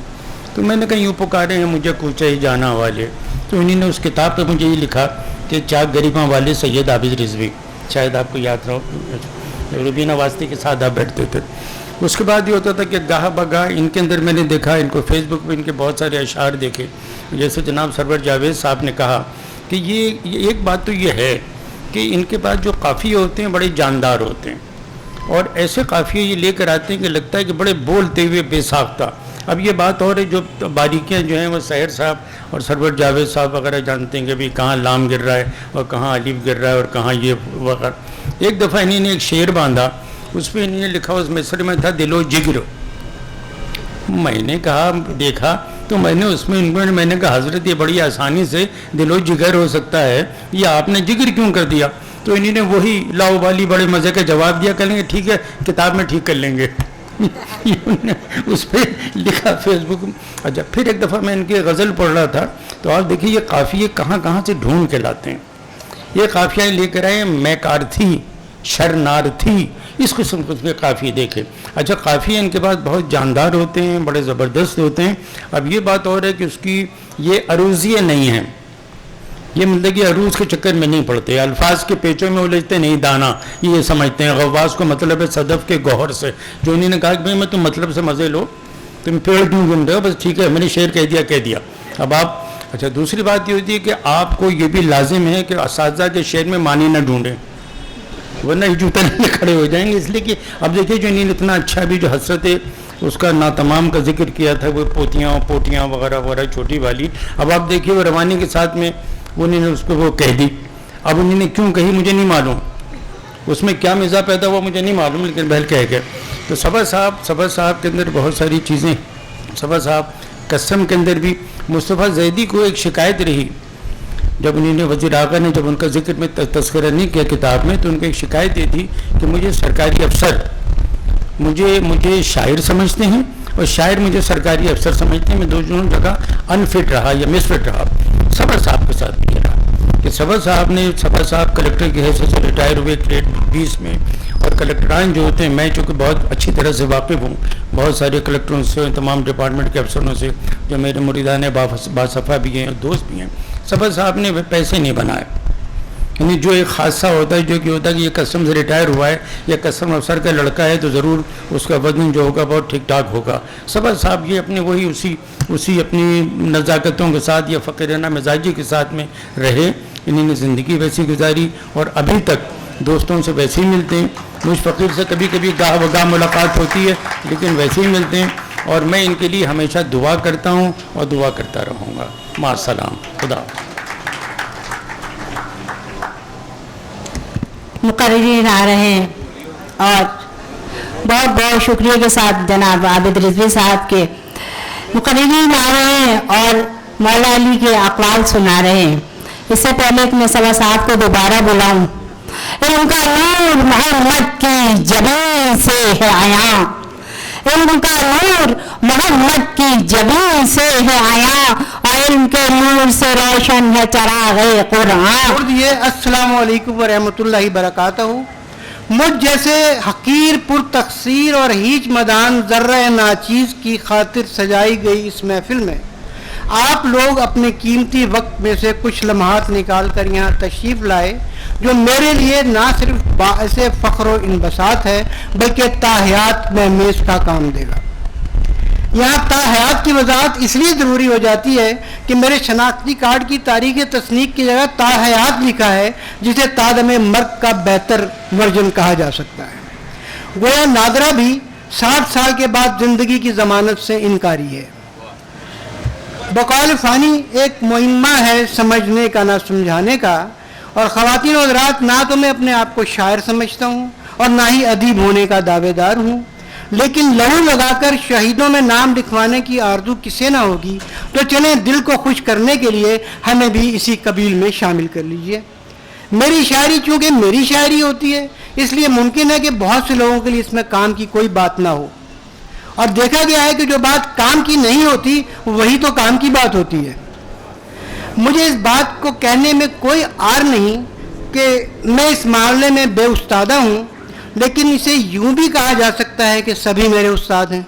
تو میں نے کہا یوں پکارے ہیں مجھے کوچے جانا والے. تو انہوں نے اس کتاب پہ مجھے یہ لکھا کہ چاک غریباں والے سید عابد رضوی, شاید آپ کو یاد رہو, روبینہ واسطے کے ساتھ آپ بیٹھتے تھے. اس کے بعد یہ ہوتا تھا کہ گاہ بگاہ ان کے اندر میں نے دیکھا, ان کو فیس بک پہ ان کے بہت سارے اشعار دیکھے. جیسے جناب سرور جاوید صاحب نے کہا کہ یہ ایک بات تو یہ ہے کہ ان کے پاس جو قافیے ہوتے ہیں بڑے جاندار ہوتے ہیں, اور ایسے قافیے یہ لے کر آتے ہیں کہ لگتا ہے کہ بڑے بولتے ہوئے بے ساختہ. اب یہ بات اور ہے جو باریکیاں جو ہیں وہ سحر صاحب اور سرور جاوید صاحب وغیرہ جانتے ہیں کہ بھی کہاں لام گر رہا ہے اور کہاں الف گر رہا ہے اور کہاں یہ وغیرہ. ایک دفعہ انہوں نے ایک شعر باندھا, اس پہ انہوں نے لکھا, اس مصر میں تھا دل و جگر. میں نے کہا دیکھا تو میں نے اس میں نے کہا حضرت یہ بڑی آسانی سے دل و جگر ہو سکتا ہے, یہ آپ نے جگر کیوں کر دیا. تو انہوں نے وہی لاؤ بالی بڑے مزے کا جواب دیا, کریں گے ٹھیک ہے کتاب میں ٹھیک کر لیں گے. اس پہ لکھا فیس بک. اچھا, پھر ایک دفعہ میں ان کی غزل پڑھ رہا تھا تو آپ دیکھیے یہ قافیے کہاں کہاں سے ڈھونڈ کے لاتے ہیں. یہ قافیہ لے کر آئے میکار تھی شرنار تھی, اس قسم کے قافیے دیکھے. اچھا, قافیے ان کے پاس بہت جاندار ہوتے ہیں, بڑے زبردست ہوتے ہیں. اب یہ بات اور ہے کہ اس کی یہ عروضیہ نہیں ہے, یہ مطلب کہ عروض کے چکر میں نہیں پڑتے, الفاظ کے پیچوں میں الجھتے نہیں, دانا یہ سمجھتے ہیں. غواص کو مطلب ہے صدف کے گوہر سے, جو انہوں نے کہا کہ بھائی میں تم مطلب سے مزے لو, تم پیڑ کیوں گن رہے ہو, بس ٹھیک ہے میں نے شعر کہہ دیا. اب آپ اچھا, دوسری بات یہ ہوتی ہے کہ آپ کو یہ بھی لازم ہے کہ اساتذہ کے شعر میں معنی نہ ڈھونڈیں, ورنہ جوتا لے کھڑے ہو جائیں گے. اس لیے کہ اب دیکھیے جو انہوں نے اتنا اچھا بھی جو حسرت اس کا ناتمام کا ذکر کیا تھا, وہ پوٹیاں وغیرہ وغیرہ چھوٹی والی, اب آپ دیکھیے وہ روانی کے ساتھ میں انہوں نے اس کو وہ کہہ دی. اب انہوں نے کیوں کہی مجھے نہیں معلوم, اس میں کیا مزاح پیدا ہوا مجھے نہیں معلوم, لیکن بہل کہہ گئے. تو صبا صاحب کے اندر بہت ساری چیزیں. صبا صاحب کسٹم کے اندر بھی مصطفیٰ زیدی کو ایک شکایت رہی جب انہوں نے وزیر اعلیٰ نے جب ان کا ذکر میں تذکرہ نہیں کیا کتاب میں، تو ان کو ایک شکایت یہ تھی کہ مجھے سرکاری افسر مجھے شاعر سمجھتے ہیں اور شاعر مجھے سرکاری افسر سمجھتے ہیں. میں دونوں جگہ انفٹ رہا یا مس فٹ رہا. صفر صاحب کے ساتھ بھی رہا کہ صفر صاحب کلیکٹر کی حیثیت سے ریٹائر ہوئے گریڈ 20 میں، اور کلیکٹران جو ہوتے ہیں، میں چونکہ بہت اچھی طرح سے واقف ہوں بہت سارے کلیکٹروں سے، تمام ڈپارٹمنٹ کے افسروں سے جو میرے مریدان باصفا بھی ہیں اور دوست بھی ہیں. صفر صاحب نے پیسے نہیں بنائے. یعنی جو ایک حادثہ ہوتا ہے جو کہ ہوتا ہے کہ یہ کسٹم سے ریٹائر ہوا ہے یا کسٹم افسر کا لڑکا ہے تو ضرور اس کا وزن جو ہوگا بہت ٹھیک ٹھاک ہوگا. صفر صاحب یہ اپنے وہی اسی اپنی نزاکتوں کے ساتھ یا فقیرانہ مزاجی کے ساتھ میں رہے. انہوں نے زندگی ویسی گزاری اور ابھی تک دوستوں سے ویسے ہی ملتے ہیں. مجھ فقیر سے کبھی کبھی گاہ وگاہ ملاقات ہوتی ہے لیکن ویسے ہی ملتے ہیں، اور میں ان کے لیے ہمیشہ دعا کرتا ہوں اور دعا کرتا رہوں گا. مع السلام. خدا. مقررین آ رہے ہیں اور بہت بہت شکریہ کے ساتھ جناب عابد رضوی صاحب کے مقررین آ رہے ہیں اور مولا علی کے اقوال سنا رہے ہیں. اس سے پہلے کہ میں صبا صاحب کو دوبارہ بلاؤں، ان کا نور محمد کی جبین سے ہے آیا، علم کا نور محمد کی جبین سے ہے آیا، اور علم کے نور سے روشن ہے چراغ قرآن. السلام علیکم ورحمۃ اللہ وبرکاتہ. مجھ جیسے حقیر پر تقصیر اور ہیچ مدان ذرہ ناچیز کی خاطر سجائی گئی اس محفل میں آپ لوگ اپنے قیمتی وقت میں سے کچھ لمحات نکال کر یہاں تشریف لائے، جو میرے لیے نہ صرف باعث فخر و انبساط ہے بلکہ تاحیات مہمیز کا کام دے گا. یہاں تاحیات کی وضاحت اس لیے ضروری ہو جاتی ہے کہ میرے شناختی کارڈ کی تاریخ تصنیف کی جگہ تاحیات لکھا ہے، جسے تادم مرگ کا بہتر ورژن کہا جا سکتا ہے. گویا نادرہ بھی 60 سال کے بعد زندگی کی ضمانت سے انکاری ہے. بقول فانی ایک معمہ ہے سمجھنے کا نہ سمجھانے کا، اور خواتین و حضرات، نہ تو میں اپنے آپ کو شاعر سمجھتا ہوں اور نہ ہی ادیب ہونے کا دعوے دار ہوں، لیکن لہو لگا کر شہیدوں میں نام لکھوانے کی آرزو کسے نہ ہوگی، تو چلیں دل کو خوش کرنے کے لیے ہمیں بھی اسی قبیل میں شامل کر لیجئے. میری شاعری چونکہ میری شاعری ہوتی ہے، اس لیے ممکن ہے کہ بہت سے لوگوں کے لیے اس میں کام کی کوئی بات نہ ہو، اور دیکھا گیا ہے کہ جو بات کام کی نہیں ہوتی وہی تو کام کی بات ہوتی ہے. مجھے اس بات کو کہنے میں کوئی عار نہیں کہ میں اس معاملے میں بے استادہ ہوں، لیکن اسے یوں بھی کہا جا سکتا ہے کہ سبھی میرے استاد ہیں.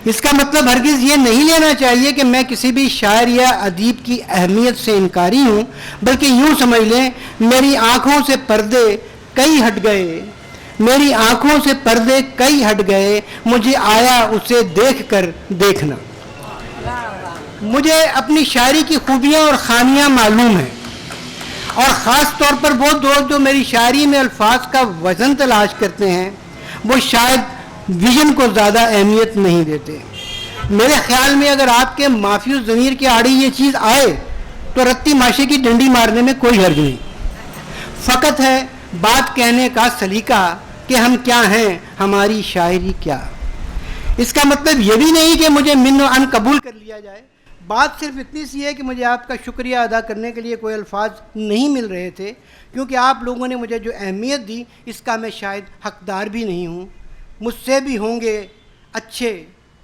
اس کا مطلب ہرگز یہ نہیں لینا چاہیے کہ میں کسی بھی شاعر یا ادیب کی اہمیت سے انکاری ہوں، بلکہ یوں سمجھ لیں میری آنکھوں سے پردے کئی ہٹ گئے، میری آنکھوں سے پردے کئی ہٹ گئے، مجھے آیا اسے دیکھ کر دیکھنا. مجھے اپنی شاعری کی خوبیاں اور خامیاں معلوم ہیں، اور خاص طور پر وہ دوست جو میری شاعری میں الفاظ کا وزن تلاش کرتے ہیں وہ شاید ویژن کو زیادہ اہمیت نہیں دیتے. میرے خیال میں اگر آپ کے معافی و ضمیر کے آڑے یہ چیز آئے تو رتی ماشے کی ڈنڈی مارنے میں کوئی حرج نہیں. فقط ہے بات کہنے کا سلیقہ کہ ہم کیا ہیں، ہماری شاعری کیا. اس کا مطلب یہ بھی نہیں کہ مجھے من و ان قبول کر لیا جائے. بات صرف اتنی سی ہے کہ مجھے آپ کا شکریہ ادا کرنے کے لیے کوئی الفاظ نہیں مل رہے تھے، کیونکہ آپ لوگوں نے مجھے جو اہمیت دی اس کا میں شاید حقدار بھی نہیں ہوں. مجھ سے بھی ہوں گے اچھے،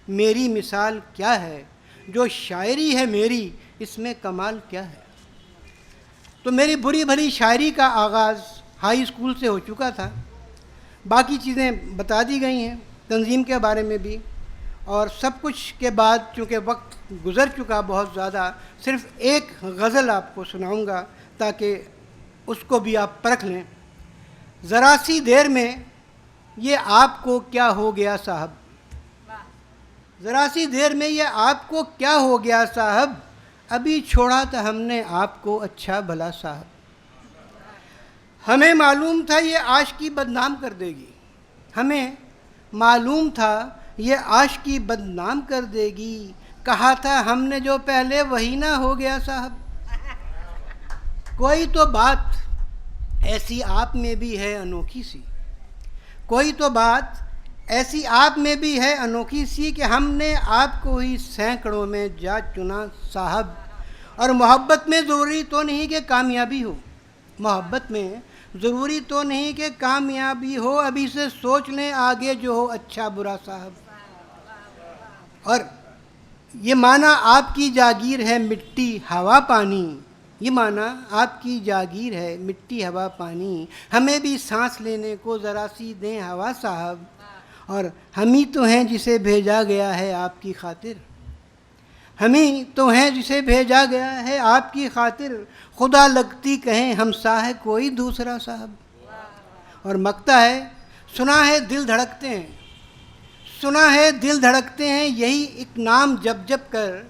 میری مثال کیا ہے، جو شاعری ہے میری اس میں کمال کیا ہے. تو میری بری بھلی شاعری کا آغاز ہائی اسکول سے ہو چکا تھا. باقی چیزیں بتا دی گئی ہیں، تنظیم کے بارے میں بھی، اور سب کچھ کے بعد چونکہ وقت گزر چکا بہت زیادہ، صرف ایک غزل آپ کو سناؤں گا تاکہ اس کو بھی آپ پرکھ لیں. ذرا سی دیر میں یہ آپ کو کیا ہو گیا صاحب، ذرا سی دیر میں یہ آپ کو کیا ہو گیا صاحب، ابھی چھوڑا تھا ہم نے آپ کو اچھا بھلا صاحب. ہمیں معلوم تھا یہ عاشقی بدنام کر دے گی، ہمیں معلوم تھا یہ عاشقی بدنام کر دے گی، کہا تھا ہم نے جو پہلے وہی نہ ہو گیا صاحب. کوئی تو بات ایسی آپ میں بھی ہے انوکھی سی، کوئی تو بات ایسی آپ میں بھی ہے انوکھی سی کہ ہم نے آپ کو ہی سینکڑوں میں جا چنا صاحب. اور محبت میں ضروری تو نہیں کہ کامیابی ہو، محبت میں ضروری تو نہیں کہ کامیابی ہو، ابھی سے سوچ لیں آگے جو ہو اچھا برا صاحب. اور یہ معنی آپ کی جاگیر ہے مٹی ہوا پانی، یہ معنی آپ کی جاگیر ہے مٹی ہوا پانی، ہمیں بھی سانس لینے کو ذرا سی دیں ہوا صاحب، اور ہم ہی تو ہیں جسے بھیجا گیا ہے آپ کی خاطر، ہم ہی تو ہیں جسے بھیجا گیا ہے آپ کی خاطر، خدا لگتی کہیں ہم سا ہے کوئی دوسرا صاحب. اور مکتا ہے سنا ہے دل دھڑکتے ہیں، سنا ہے دل دھڑکتے ہیں یہی ایک نام جب جب کر،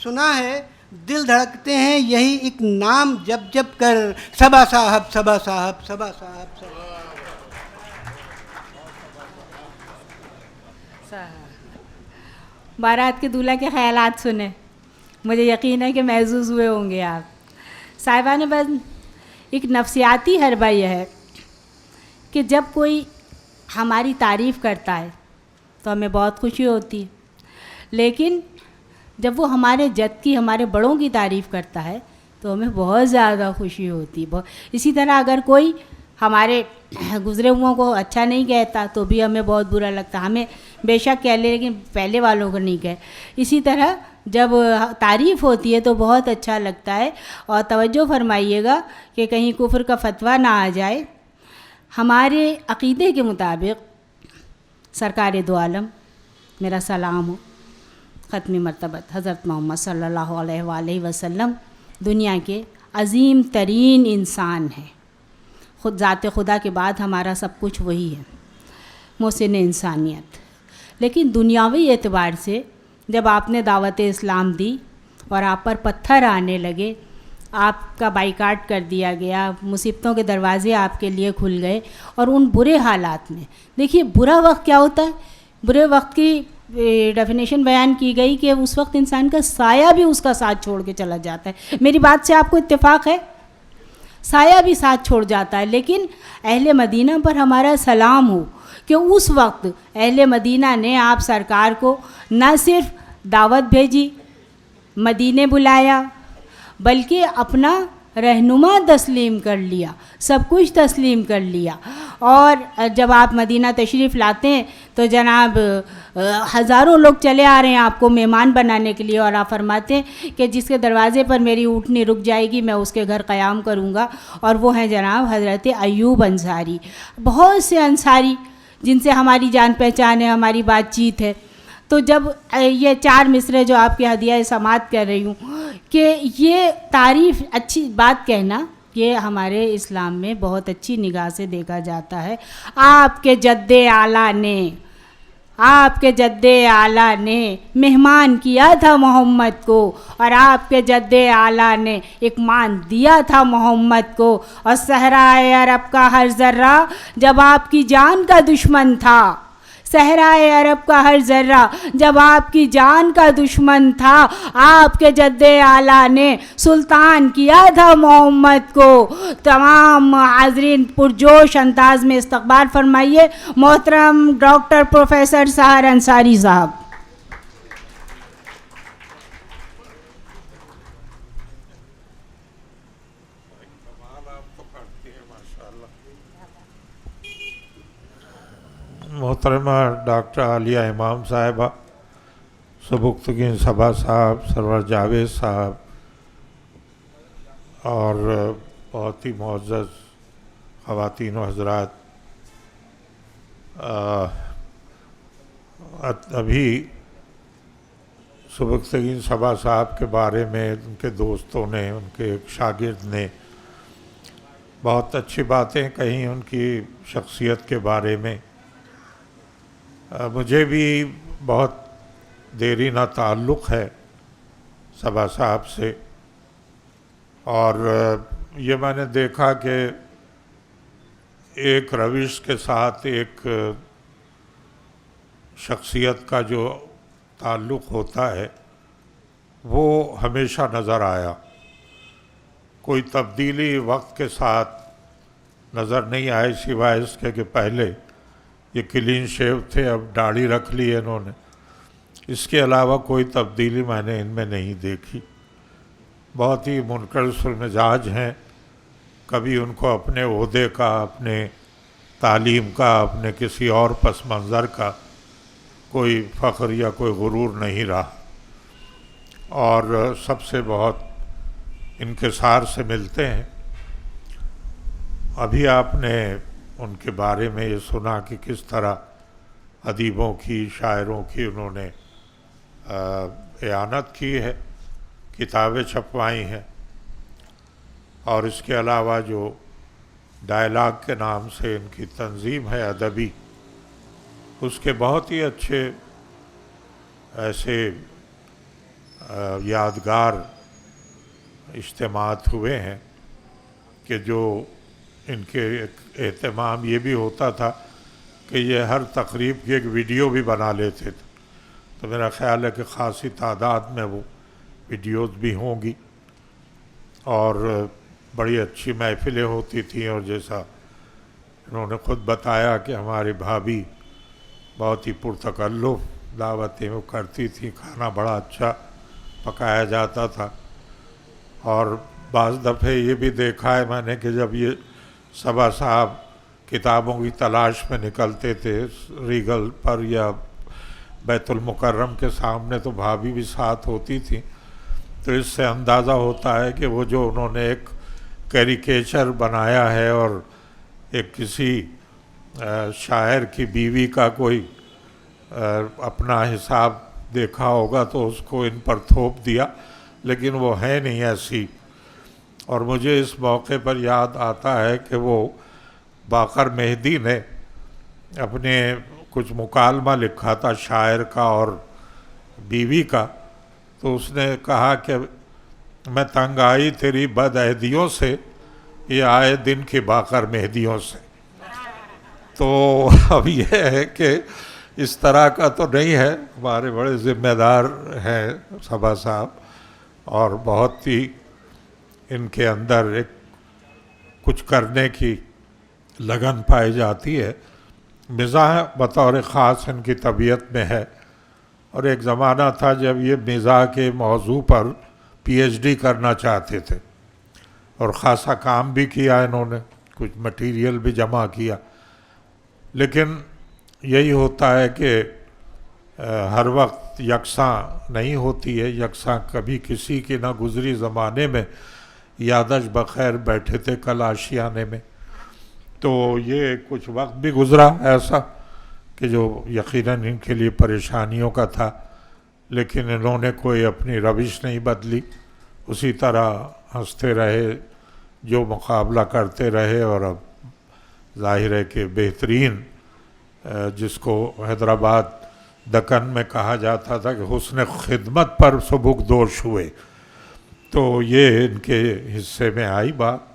سنا ہے دل دھڑکتے ہیں یہی ایک نام جب جب کر، صبا صاحب صبا صاحب صبا صاحب صبا. بارات کے دولہا کے خیالات سنے، مجھے یقین ہے کہ محظوظ ہوئے ہوں گے آپ. صاحبان بس ایک نفسیاتی حربہ یہ ہے کہ جب کوئی ہماری تعریف کرتا ہے تو ہمیں بہت خوشی ہوتی ہے، لیکن جب وہ ہمارے جد کی ہمارے بڑوں کی تعریف کرتا ہے تو ہمیں بہت زیادہ خوشی ہوتی ہے. اسی طرح اگر کوئی ہمارے گزرے ہوں کو اچھا نہیں کہتا تو بھی ہمیں بہت برا لگتا، ہمیں بے شک کہہ لے لیکن پہلے والوں کو نہیں کہے. اسی طرح جب تعریف ہوتی ہے تو بہت اچھا لگتا ہے. اور توجہ فرمائیے گا کہ کہیں کفر کا فتویٰ نہ آ جائے. ہمارے عقیدے کے مطابق سرکار دو عالم میرا سلام ہو، ختم مرتبت حضرت محمد صلی اللہ علیہ وآلہ وسلم دنیا کے عظیم ترین انسان ہیں. خود ذات خدا کے بعد ہمارا سب کچھ وہی ہے، محسن انسانیت. لیکن دنیاوی اعتبار سے جب آپ نے دعوت اسلام دی اور آپ پر پتھر آنے لگے، آپ کا بائیکاٹ کر دیا گیا، مصیبتوں کے دروازے آپ کے لیے کھل گئے، اور ان برے حالات میں دیکھیے برا وقت کیا ہوتا ہے. برے وقت کی ڈیفینیشن بیان کی گئی کہ اس وقت انسان کا سایہ بھی اس کا ساتھ چھوڑ کے چلا جاتا ہے. میری بات سے آپ کو اتفاق ہے؟ سایہ بھی ساتھ چھوڑ جاتا ہے. لیکن اہل مدینہ پر ہمارا سلام ہو کہ اس وقت اہل مدینہ نے آپ سرکار کو نہ صرف دعوت بھیجی، مدینے بلایا، بلکہ اپنا رہنما تسلیم کر لیا، سب کچھ تسلیم کر لیا. اور جب آپ مدینہ تشریف لاتے ہیں تو جناب ہزاروں لوگ چلے آ رہے ہیں آپ کو مہمان بنانے کے لیے، اور آپ فرماتے ہیں کہ جس کے دروازے پر میری اونٹنی رک جائے گی میں اس کے گھر قیام کروں گا. اور وہ ہیں جناب حضرت ایوب انصاری. بہت سے انصاری جن سے ہماری جان پہچان ہے، ہماری بات چیت ہے. تو جب یہ 4 مصرے جو آپ کے ہدیہ سماعت کر رہی ہوں کہ یہ تعریف اچھی بات کہنا یہ ہمارے اسلام میں بہت اچھی نگاہ سے دیکھا جاتا ہے. آپ کے جد اعلیٰ نے مہمان کیا تھا محمد کو، اور آپ کے جد اعلیٰ نے ایک مان دیا تھا محمد کو. اور صحرائے عرب کا ہر ذرہ جب آپ کی جان کا دشمن تھا، صحرائے عرب کا ہر ذرہ جب آپ کی جان کا دشمن تھا، آپ کے جد اعلیٰ نے سلطان کیا تھا محمد کو. تمام حاضرین پرجوش انداز میں استقبال فرمائیے محترم ڈاکٹر پروفیسر سحر انصاری صاحب. محترمہ ڈاکٹر عالیہ امام صاحبہ، سبکتگین صبا صاحب، سرور جاوید صاحب، اور بہت ہی معزز خواتین و حضرات، ابھی سبکتگین صبا صاحب کے بارے میں ان کے دوستوں نے، ان کے ایک شاگرد نے بہت اچھی باتیں کہیں ان کی شخصیت کے بارے میں. مجھے بھی بہت دیرینہ تعلق ہے صبا صاحب سے، اور یہ میں نے دیکھا کہ ایک روش کے ساتھ ایک شخصیت کا جو تعلق ہوتا ہے وہ ہمیشہ نظر آیا. کوئی تبدیلی وقت کے ساتھ نظر نہیں آئی سوائے اس کے کہ پہلے یہ کلین شیو تھے، اب داڑھی رکھ لی ہے انہوں نے. اس کے علاوہ کوئی تبدیلی میں نے ان میں نہیں دیکھی. بہت ہی منقلب المزاج ہیں. کبھی ان کو اپنے عہدے کا، اپنے تعلیم کا، اپنے کسی اور پس منظر کا کوئی فخر یا کوئی غرور نہیں رہا، اور سب سے بہت انکسار سے ملتے ہیں. ابھی آپ نے ان کے بارے میں یہ سنا کہ کس طرح ادیبوں کی، شاعروں کی انہوں نے اعانت کی ہے، کتابیں چھپوائی ہیں، اور اس کے علاوہ جو ڈائلاگ کے نام سے ان کی تنظیم ہے ادبی، اس کے بہت ہی اچھے ایسے یادگار اجتماعات ہوئے ہیں کہ جو ان کے اہتمام یہ بھی ہوتا تھا کہ یہ ہر تقریب کی ایک ویڈیو بھی بنا لیتے تھے. تو میرا خیال ہے کہ خاصی تعداد میں وہ ویڈیوز بھی ہوں گی، اور بڑی اچھی محفلیں ہوتی تھیں. اور جیسا انہوں نے خود بتایا کہ ہماری بھابھی بہت ہی پرتکلف دعوتیں وہ کرتی تھیں، کھانا بڑا اچھا پکایا جاتا تھا. اور بعض دفعے یہ بھی دیکھا ہے میں نے کہ جب یہ صبا صاحب کتابوں کی تلاش میں نکلتے تھے ریگل پر یا بیت المکرم کے سامنے، تو بھابھی بھی ساتھ ہوتی تھیں. تو اس سے اندازہ ہوتا ہے کہ وہ جو انہوں نے ایک کیریکیچر بنایا ہے اور ایک کسی شاعر کی بیوی کا کوئی اپنا حساب دیکھا ہوگا تو اس کو ان پر تھوپ دیا، لیکن وہ ہے نہیں ایسی. اور مجھے اس موقع پر یاد آتا ہے کہ وہ باقر مہدی نے اپنے کچھ مکالمہ لکھا تھا شاعر کا اور بیوی کا. تو اس نے کہا کہ میں تنگ آئی تیری بد عہدیوں سے، یہ آئے دن کی باقر مہدیوں سے. تو اب یہ ہے کہ اس طرح کا تو نہیں ہے، ہمارے بڑے ذمہ دار ہیں صبا صاحب، اور بہت ہی ان کے اندر ایک کچھ کرنے کی لگن پائی جاتی ہے. مزاح بطور خاص ان کی طبیعت میں ہے، اور ایک زمانہ تھا جب یہ مزاح کے موضوع پر پی ایچ ڈی کرنا چاہتے تھے، اور خاصا کام بھی کیا انہوں نے، کچھ مٹیریل بھی جمع کیا. لیکن یہی ہوتا ہے کہ ہر وقت یکساں نہیں ہوتی ہے. یکساں کبھی کسی کی نہ گزری زمانے میں یادش بخیر بیٹھے تھے کل آشیانے میں. تو یہ کچھ وقت بھی گزرا ایسا کہ جو یقیناً ان کے لیے پریشانیوں کا تھا، لیکن انہوں نے کوئی اپنی روش نہیں بدلی، اسی طرح ہنستے رہے، جو مقابلہ کرتے رہے. اور اب ظاہر ہے کہ بہترین جس کو حیدرآباد دکن میں کہا جاتا تھا کہ حسن خدمت پر سبکدوش ہوئے، تو یہ ان کے حصے میں آئی بات.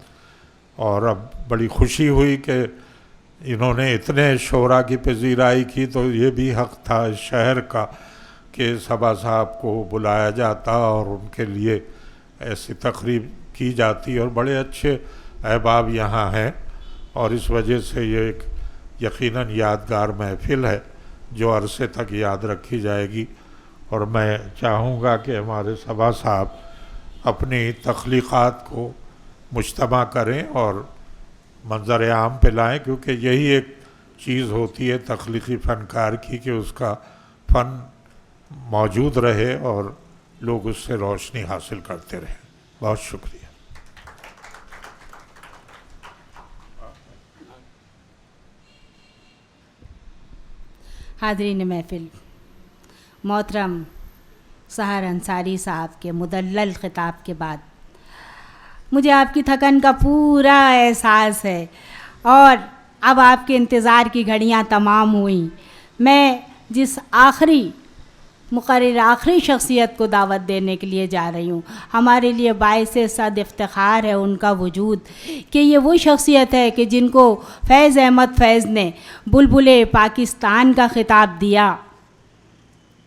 اور اب بڑی خوشی ہوئی کہ انہوں نے اتنے شعراء کی پذیرائی کی، تو یہ بھی حق تھا اس شہر کا کہ صبا صاحب کو بلایا جاتا اور ان کے لیے ایسی تقریب کی جاتی. اور بڑے اچھے احباب یہاں ہیں، اور اس وجہ سے یہ ایک یقیناً یادگار محفل ہے جو عرصے تک یاد رکھی جائے گی. اور میں چاہوں گا کہ ہمارے صبا صاحب اپنی تخلیقات کو مجتمع کریں اور منظر عام پہ لائیں، کیونکہ یہی ایک چیز ہوتی ہے تخلیقی فنکار کی کہ اس کا فن موجود رہے اور لوگ اس سے روشنی حاصل کرتے رہیں. بہت شکریہ. حاضرین محفل، محترم سحر انصاری صاحب کے مدلل خطاب کے بعد مجھے آپ کی تھکن کا پورا احساس ہے، اور اب آپ کے انتظار کی گھڑیاں تمام ہوئیں. میں جس آخری شخصیت کو دعوت دینے کے لیے جا رہی ہوں، ہمارے لیے باعث صد افتخار ہے ان کا وجود، کہ یہ وہ شخصیت ہے کہ جن کو فیض احمد فیض نے بلبل پاکستان کا خطاب دیا.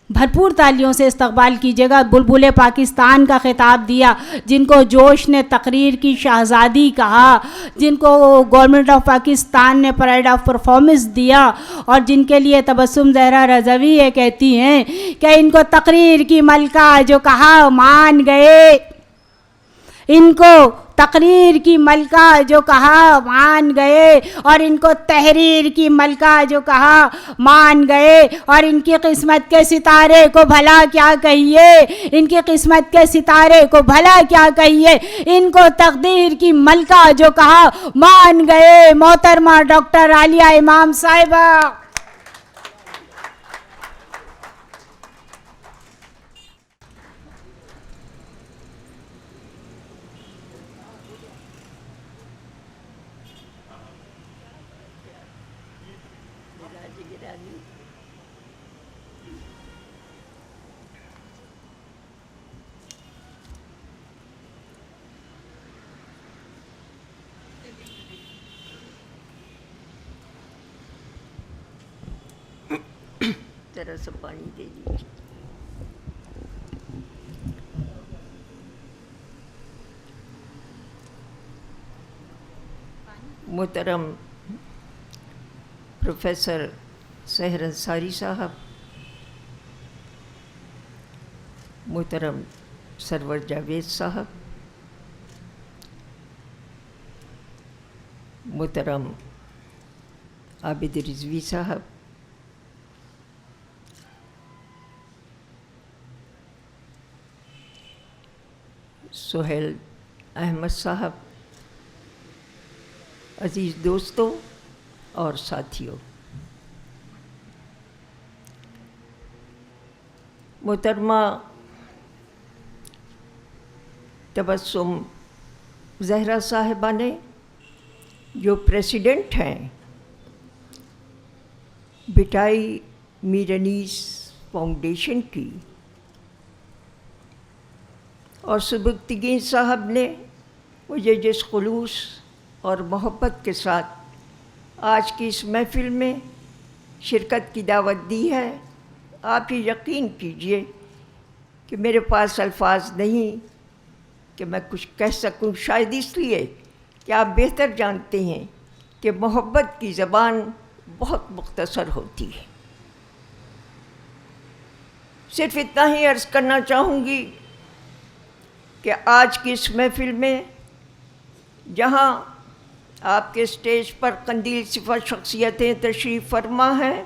بھرپور تالیوں سے استقبال کیجیے گا. بلبل پاکستان کا خطاب دیا، جن کو جوش نے تقریر کی شہزادی کہا، جن کو گورنمنٹ آف پاکستان نے پرائڈ آف پرفارمنس دیا، اور جن کے لیے تبسم زہرا رضوی یہ کہتی ہیں کہ ان کو تقریر کی ملکہ جو کہا مان گئے. ان کو تقریر کی ملکہ جو کہا مان گئے، اور ان کو تحریر کی ملکہ جو کہا مان گئے، اور ان کی قسمت کے ستارے کو بھلا کیا کہیے، ان کی قسمت کے ستارے کو بھلا کیا کہیے، ان کو تقدیر کی ملکہ جو کہا مان گئے۔ محترمہ ڈاکٹر عالیہ امام صاحبہ، ذرا سا پانی دے دیجیے۔ محترم پروفیسر سحر انصاری صاحب، محترم سرور جاوید صاحب، محترم عابد رضوی صاحب، سہیل احمد صاحب، عزیز دوستوں اور ساتھیوں، محترمہ تبسم زہرا صاحبہ نے جو پریسیڈنٹ ہیں بٹائی میر انیس فاؤنڈیشن کی، اور سبکتگین صاحب نے مجھے جس خلوص اور محبت کے ساتھ آج کی اس محفل میں شرکت کی دعوت دی ہے، آپ یہ یقین کیجئے کہ میرے پاس الفاظ نہیں کہ میں کچھ کہہ سکوں، شاید اس لیے کہ آپ بہتر جانتے ہیں کہ محبت کی زبان بہت مختصر ہوتی ہے۔ صرف اتنا ہی عرض کرنا چاہوں گی کہ آج کی اس محفل میں جہاں آپ کے اسٹیج پر قندیل صفت شخصیتیں تشریف فرما ہیں،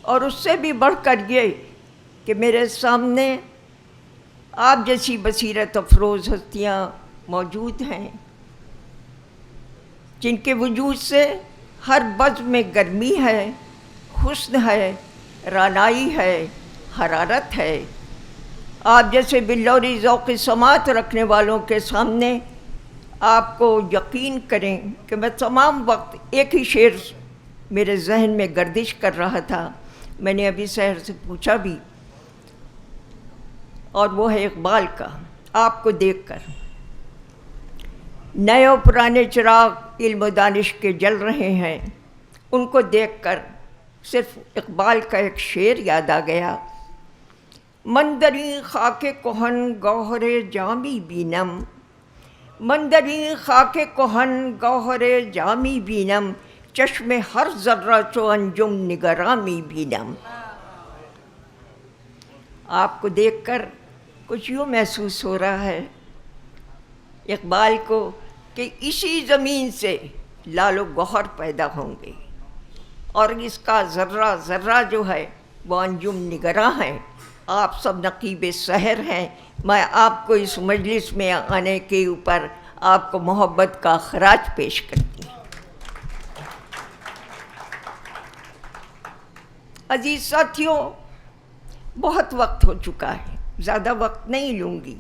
اور اس سے بھی بڑھ کر یہ کہ میرے سامنے آپ جیسی بصیرت افروز ہستیاں موجود ہیں، جن کے وجود سے ہر بزم میں گرمی ہے، حسن ہے، رعنائی ہے، حرارت ہے۔ آپ جیسے بلوری ذوق سماعت رکھنے والوں کے سامنے آپ کو یقین کریں کہ میں تمام وقت ایک ہی شعر میرے ذہن میں گردش کر رہا تھا، میں نے ابھی سحر سے پوچھا بھی، اور وہ ہے اقبال کا۔ آپ کو دیکھ کر نئے و پرانے چراغ علم و دانش کے جل رہے ہیں، ان کو دیکھ کر صرف اقبال کا ایک شعر یاد آ گیا، مندری خاک کہن گوہر جامی بینم، مندری خاک کہن گوہر جامی بینم، چشم ہر ذرہ چو انجم نگرامی بینم۔ آپ کو دیکھ کر کچھ یوں محسوس ہو رہا ہے اقبال کو کہ اسی زمین سے لال و گوہر پیدا ہوں گے، اور اس کا ذرہ ذرہ جو ہے وہ انجم نگراں ہیں۔ آپ سب نقیب سحر ہیں، میں آپ کو اس مجلس میں آنے کے اوپر آپ کو محبت کا خراج پیش کرتی ہوں۔ عزیز ساتھیوں، بہت وقت ہو چکا ہے، زیادہ وقت نہیں لوں گی۔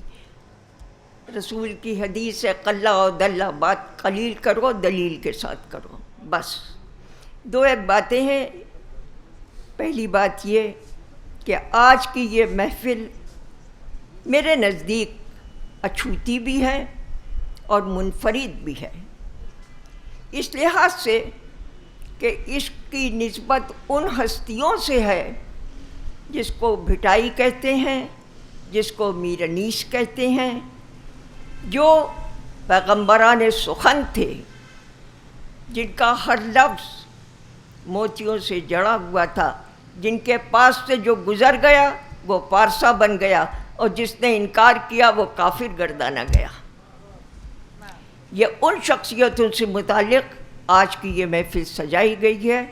رسول کی حدیث ہے قلہ و دلہ، بات قلیل کرو دلیل کے ساتھ کرو۔ بس دو ایک باتیں ہیں۔ پہلی بات یہ کہ آج کی یہ محفل میرے نزدیک اچھوتی بھی ہے اور منفرد بھی ہے، اس لحاظ سے کہ اس کی نسبت ان ہستیوں سے ہے جس کو بھٹائی کہتے ہیں، جس کو میر انیس کہتے ہیں، جو پیغمبران سخن تھے، جن کا ہر لفظ موتیوں سے جڑا ہوا تھا، جن کے پاس سے جو گزر گیا وہ پارسا بن گیا، اور جس نے انکار کیا وہ کافر گردانا گیا۔ یہ ان شخصیتوں سے متعلق آج کی یہ محفل سجائی گئی ہے۔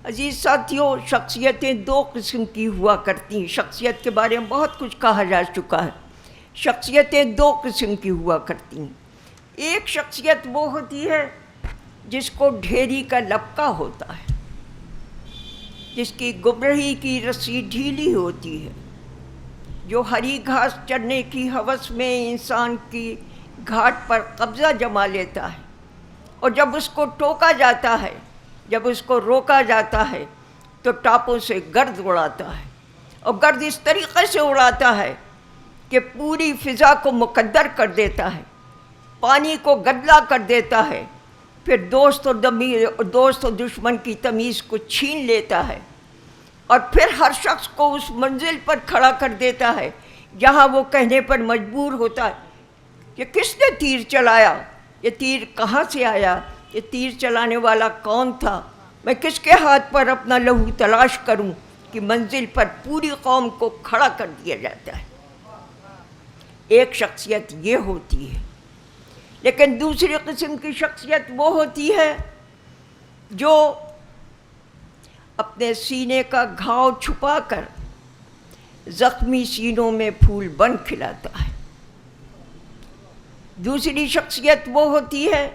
عزیز ساتھیوں، شخصیتیں دو قسم کی ہوا کرتی ہیں۔ شخصیت کے بارے میں بہت کچھ کہا جا چکا ہے۔ شخصیتیں دو قسم کی ہوا کرتی ہیں۔ ایک شخصیت وہ ہوتی ہے جس کو ڈھیری کا لپکا ہوتا ہے، جس کی گمراہی کی رسی ڈھیلی ہوتی ہے، جو ہری گھاس چرنے کی ہوس میں انسان کی گھاٹ پر قبضہ جما لیتا ہے، اور جب اس کو ٹوکا جاتا ہے، جب اس کو روکا جاتا ہے تو ٹاپوں سے گرد اڑاتا ہے، اور گرد اس طریقے سے اڑاتا ہے کہ پوری فضا کو مقدر کر دیتا ہے، پانی کو گدلا کر دیتا ہے، پھر دوست اور دشمن کی تمیز کو چھین لیتا ہے، اور پھر ہر شخص کو اس منزل پر کھڑا کر دیتا ہے جہاں وہ کہنے پر مجبور ہوتا ہے کہ کس نے تیر چلایا، یہ تیر کہاں سے آیا، یہ تیر چلانے والا کون تھا، میں کس کے ہاتھ پر اپنا لہو تلاش کروں، کہ منزل پر پوری قوم کو کھڑا کر دیا جاتا ہے۔ ایک شخصیت یہ ہوتی ہے، لیکن دوسری قسم کی شخصیت وہ ہوتی ہے جو اپنے سینے کا گھاؤ چھپا کر زخمی سینوں میں پھول بن کھلاتا ہے۔ دوسری شخصیت وہ ہوتی ہے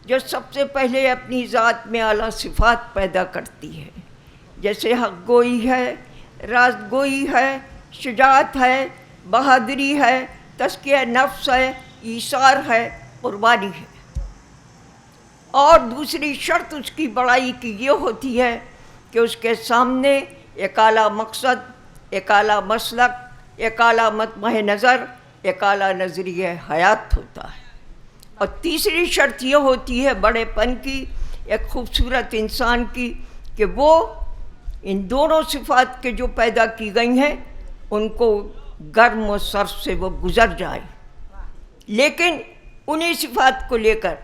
جو سب سے پہلے اپنی ذات میں اعلیٰ صفات پیدا کرتی ہے، جیسے حق گوئی ہے، راست گوئی ہے، شجاعت ہے، بہادری ہے، تزکیہ نفس ہے، ایثار ہے، قربانی ہے۔ اور دوسری شرط اس کی بڑائی کی یہ ہوتی ہے کہ اس کے سامنے ایک اعلیٰ مقصد، ایک اعلیٰ مسلک، ایک اعلیٰ مطمع نظر، ایک اعلیٰ نظریہ حیات ہوتا ہے۔ اور تیسری شرط یہ ہوتی ہے بڑے پن کی، ایک خوبصورت انسان کی، کہ وہ ان دونوں صفات کے جو پیدا کی گئی ہیں ان کو گرم و سرد سے وہ گزر جائے، لیکن انہی صفات کو لے کر،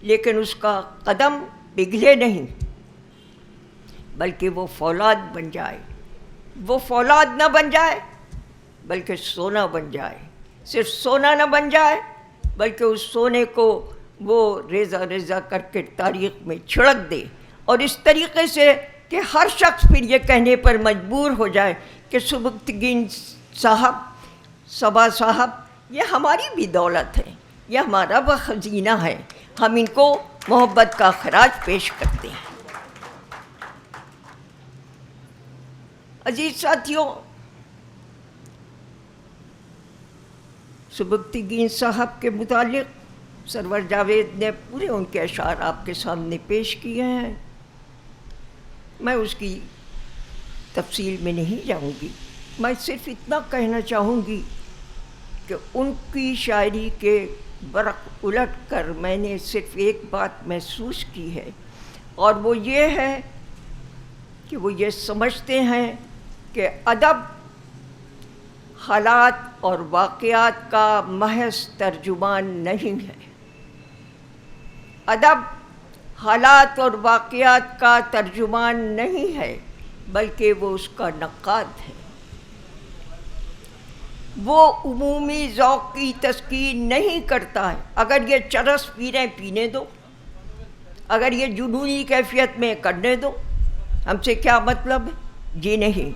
لیکن اس کا قدم پگھلے نہیں، بلکہ وہ فولاد بن جائے۔ وہ فولاد نہ بن جائے بلکہ سونا بن جائے، صرف سونا نہ بن جائے بلکہ اس سونے کو وہ ریزہ ریزہ کر کے تاریخ میں چھڑک دے، اور اس طریقے سے کہ ہر شخص پھر یہ کہنے پر مجبور ہو جائے کہ سبکتگین صاحب، صبا صاحب، یہ ہماری بھی دولت ہے، یہ ہمارا وہ خزینہ ہے، ہم ان کو محبت کا خراج پیش کرتے ہیں۔ عزیز ساتھیوں، سبکتگین صاحب کے متعلق سرور جاوید نے پورے ان کے اشعار آپ کے سامنے پیش کیے ہیں، میں اس کی تفصیل میں نہیں جاؤں گی، میں صرف اتنا کہنا چاہوں گی کہ ان کی شاعری کے برق الٹ کر میں نے صرف ایک بات محسوس کی ہے، اور وہ یہ ہے کہ وہ یہ سمجھتے ہیں کہ ادب حالات اور واقعات کا محض ترجمان نہیں ہے، ادب حالات اور واقعات کا ترجمان نہیں ہے بلکہ وہ اس کا نقاد ہے۔ وہ عمومی ذوق کی تسکین نہیں کرتا ہے، اگر یہ چرس پی رہے پینے دو، اگر یہ جنونی کیفیت میں کرنے دو، ہم سے کیا مطلب ہے؟ جی نہیں،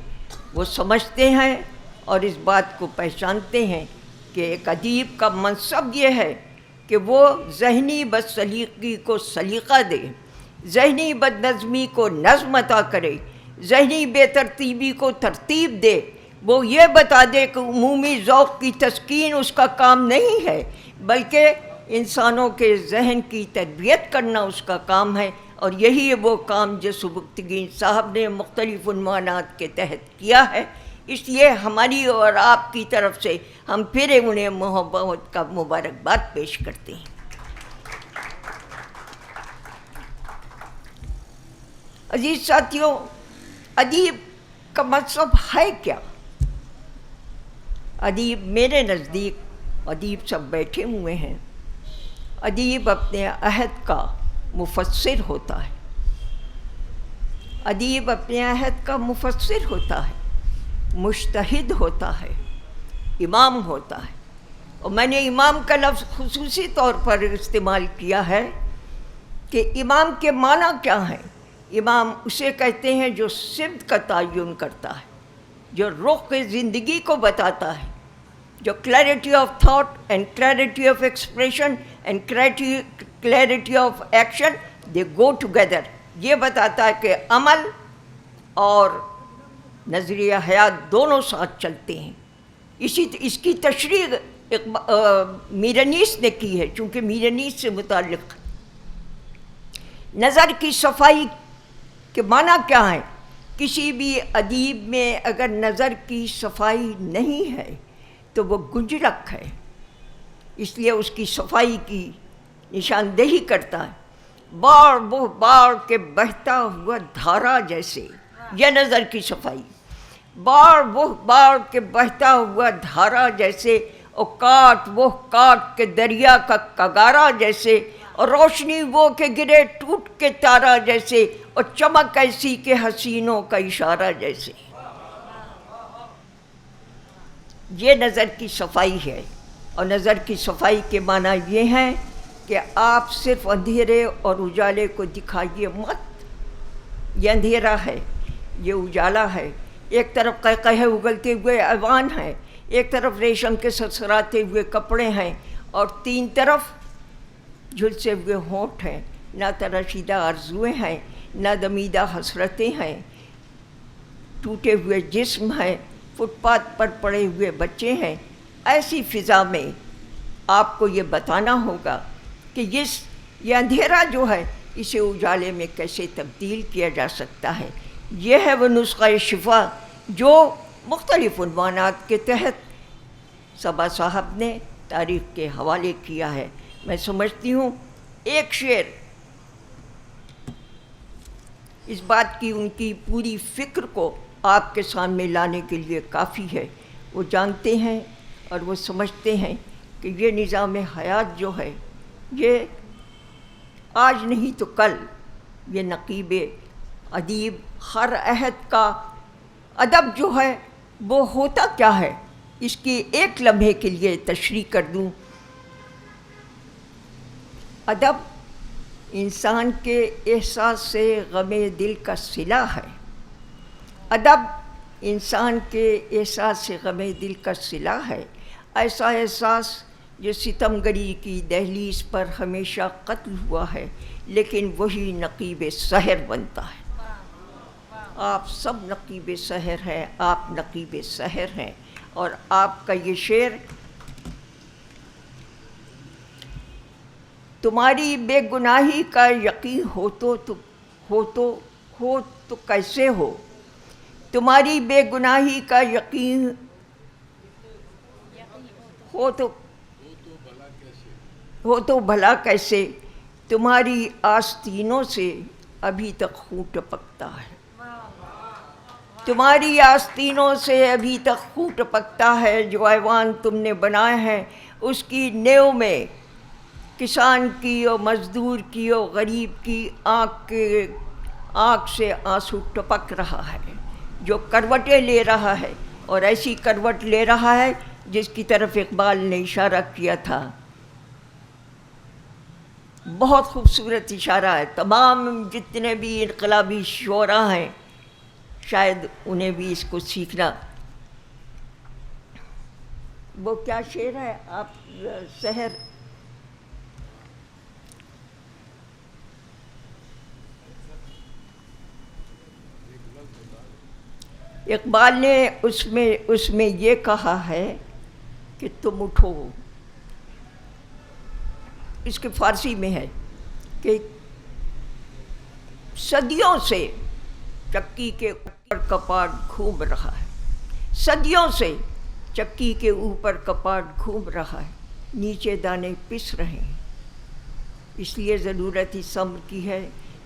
وہ سمجھتے ہیں اور اس بات کو پہچانتے ہیں کہ ایک ادیب کا منصب یہ ہے کہ وہ ذہنی بد سلیقگی کو سلیقہ دے، ذہنی بد نظمی کو نظم عطا کرے، ذہنی بے ترتیبی کو ترتیب دے، وہ یہ بتا دے کہ عمومی ذوق کی تسکین اس کا کام نہیں ہے بلکہ انسانوں کے ذہن کی تربیت کرنا اس کا کام ہے، اور یہی ہے وہ کام جو سبکتگین صاحب نے مختلف عنوانات کے تحت کیا ہے۔ اس لیے ہماری اور آپ کی طرف سے ہم پھر انہیں محبت کا مبارکباد پیش کرتے ہیں۔ عزیز ساتھیوں، ادیب کا منصب ہے کیا؟ ادیب میرے نزدیک، ادیب سب بیٹھے ہوئے ہیں، ادیب اپنے عہد کا مفسر ہوتا ہے، ادیب اپنے عہد کا مفسر ہوتا ہے، مجتہد ہوتا ہے، امام ہوتا ہے، اور میں نے امام کا لفظ خصوصی طور پر استعمال کیا ہے کہ امام کے معنی کیا ہیں؟ امام اسے کہتے ہیں جو سمت کا تعین کرتا ہے، جو رخ زندگی کو بتاتا ہے، جو clarity of thought and clarity of expression and clarity of action they go together, یہ بتاتا ہے کہ عمل اور نظریہ حیات دونوں ساتھ چلتے ہیں۔ اس کی تشریح میرنیس نے کی ہے، چونکہ میرنیس سے متعلق نظر کی صفائی کے معنی کیا ہے؟ کسی بھی ادیب میں اگر نظر کی صفائی نہیں ہے تو وہ گنجرک ہے، اس لیے اس کی صفائی کی نشاندہی کرتا ہے۔ باڑ کے بہتا ہوا دھارا جیسے، یہ نظر کی صفائی، باڑ کے بہتا ہوا دھارا جیسے، اور کاٹ کے دریا کا کگارا جیسے، اور روشنی وہ کہ گرے ٹوٹ کے تارا جیسے، اور چمک ایسی کہ حسینوں کا اشارہ جیسے۔ یہ نظر کی صفائی ہے، اور نظر کی صفائی کے معنی یہ ہیں کہ آپ صرف اندھیرے اور اجالے کو دکھائیے مت، یہ اندھیرا ہے، یہ اجالا ہے، ایک طرف قہقہے اگلتے ہوئے ایوان ہیں، ایک طرف ریشم کے سرسراتے ہوئے کپڑے ہیں، اور تین طرف جھلسے ہوئے ہونٹ ہیں، نہ تراشیدہ آرزویں ہیں، نہ دمیدہ حسرتیں ہیں، ٹوٹے ہوئے جسم ہیں، فٹ پاتھ پر پڑے ہوئے بچے ہیں۔ ایسی فضا میں آپ کو یہ بتانا ہوگا کہ یہ اندھیرا جو ہے اسے اجالے میں کیسے تبدیل کیا جا سکتا ہے۔ یہ ہے وہ نسخہ شفا جو مختلف عنوانات کے تحت صبا صاحب نے تاریخ کے حوالے کیا ہے۔ میں سمجھتی ہوں ایک شعر اس بات کی ان کی پوری فکر کو آپ کے سامنے لانے کے لیے کافی ہے۔ وہ جانتے ہیں اور وہ سمجھتے ہیں کہ یہ نظام حیات جو ہے یہ آج نہیں تو کل، یہ نقیب ادیب ہر عہد کا ادب جو ہے وہ ہوتا کیا ہے، اس کی ایک لمحے کے لیے تشریح کر دوں۔ ادب انسان کے احساس سے غم دل کا صلہ ہے، ادب انسان کے احساس سے غم دل کا صلہ ہے، ایسا احساس جو ستم گری کی دہلیز پر ہمیشہ قتل ہوا ہے لیکن وہی نقیب سحر بنتا ہے۔ آپ سب نقیب سحر ہیں، آپ نقیب سحر ہیں، اور آپ کا یہ شعر تمہاری بے گناہی کا یقین ہو تو کیسے ہو، تمہاری بے گناہی کا یقین ہو تو بھلا کیسے، تمہاری آستینوں سے ابھی تک خون ٹپکتا ہے، تمہاری آستینوں سے ابھی تک خون ٹپکتا ہے، جو ایوان تم نے بنائے ہیں اس کی نیو میں کسان کی اور مزدور کی اور غریب کی آنکھ سے آنسو ٹپک رہا ہے، جو کروٹیں لے رہا ہے، اور ایسی کروٹ لے رہا ہے جس کی طرف اقبال نے اشارہ کیا تھا۔ بہت خوبصورت اشارہ ہے، تمام جتنے بھی انقلابی شعراء ہیں شاید انہیں بھی اس کو سیکھنا۔ وہ کیا شعر ہے آپ سحر اقبال نے اس میں یہ کہا ہے کہ تم اٹھو، اس کے فارسی میں ہے کہ صدیوں سے چکی کے اوپر کپاٹ گھوم رہا ہے، صدیوں سے چکی کے اوپر کپاٹ گھوم رہا ہے، نیچے دانے پس رہے ہیں، اس لیے ضرورت اس امر کی ہے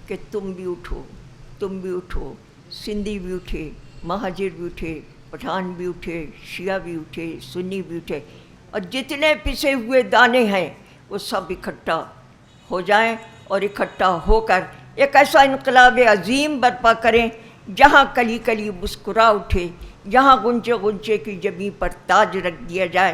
کہ تم بھی اٹھو، سندھی بھی اٹھے، مہاجر بھی اٹھے، پٹھان بھی اٹھے، شیعہ بھی اٹھے، سنی بھی اٹھے، اور جتنے پسے ہوئے دانے ہیں وہ سب اکٹھا ہو جائیں، اور اکٹھا ہو کر ایک ایسا انقلاب عظیم برپا کریں جہاں کلی کلی مسکرا اٹھے، جہاں غنچے غنچے کی جبیں پر تاج رکھ دیا جائے،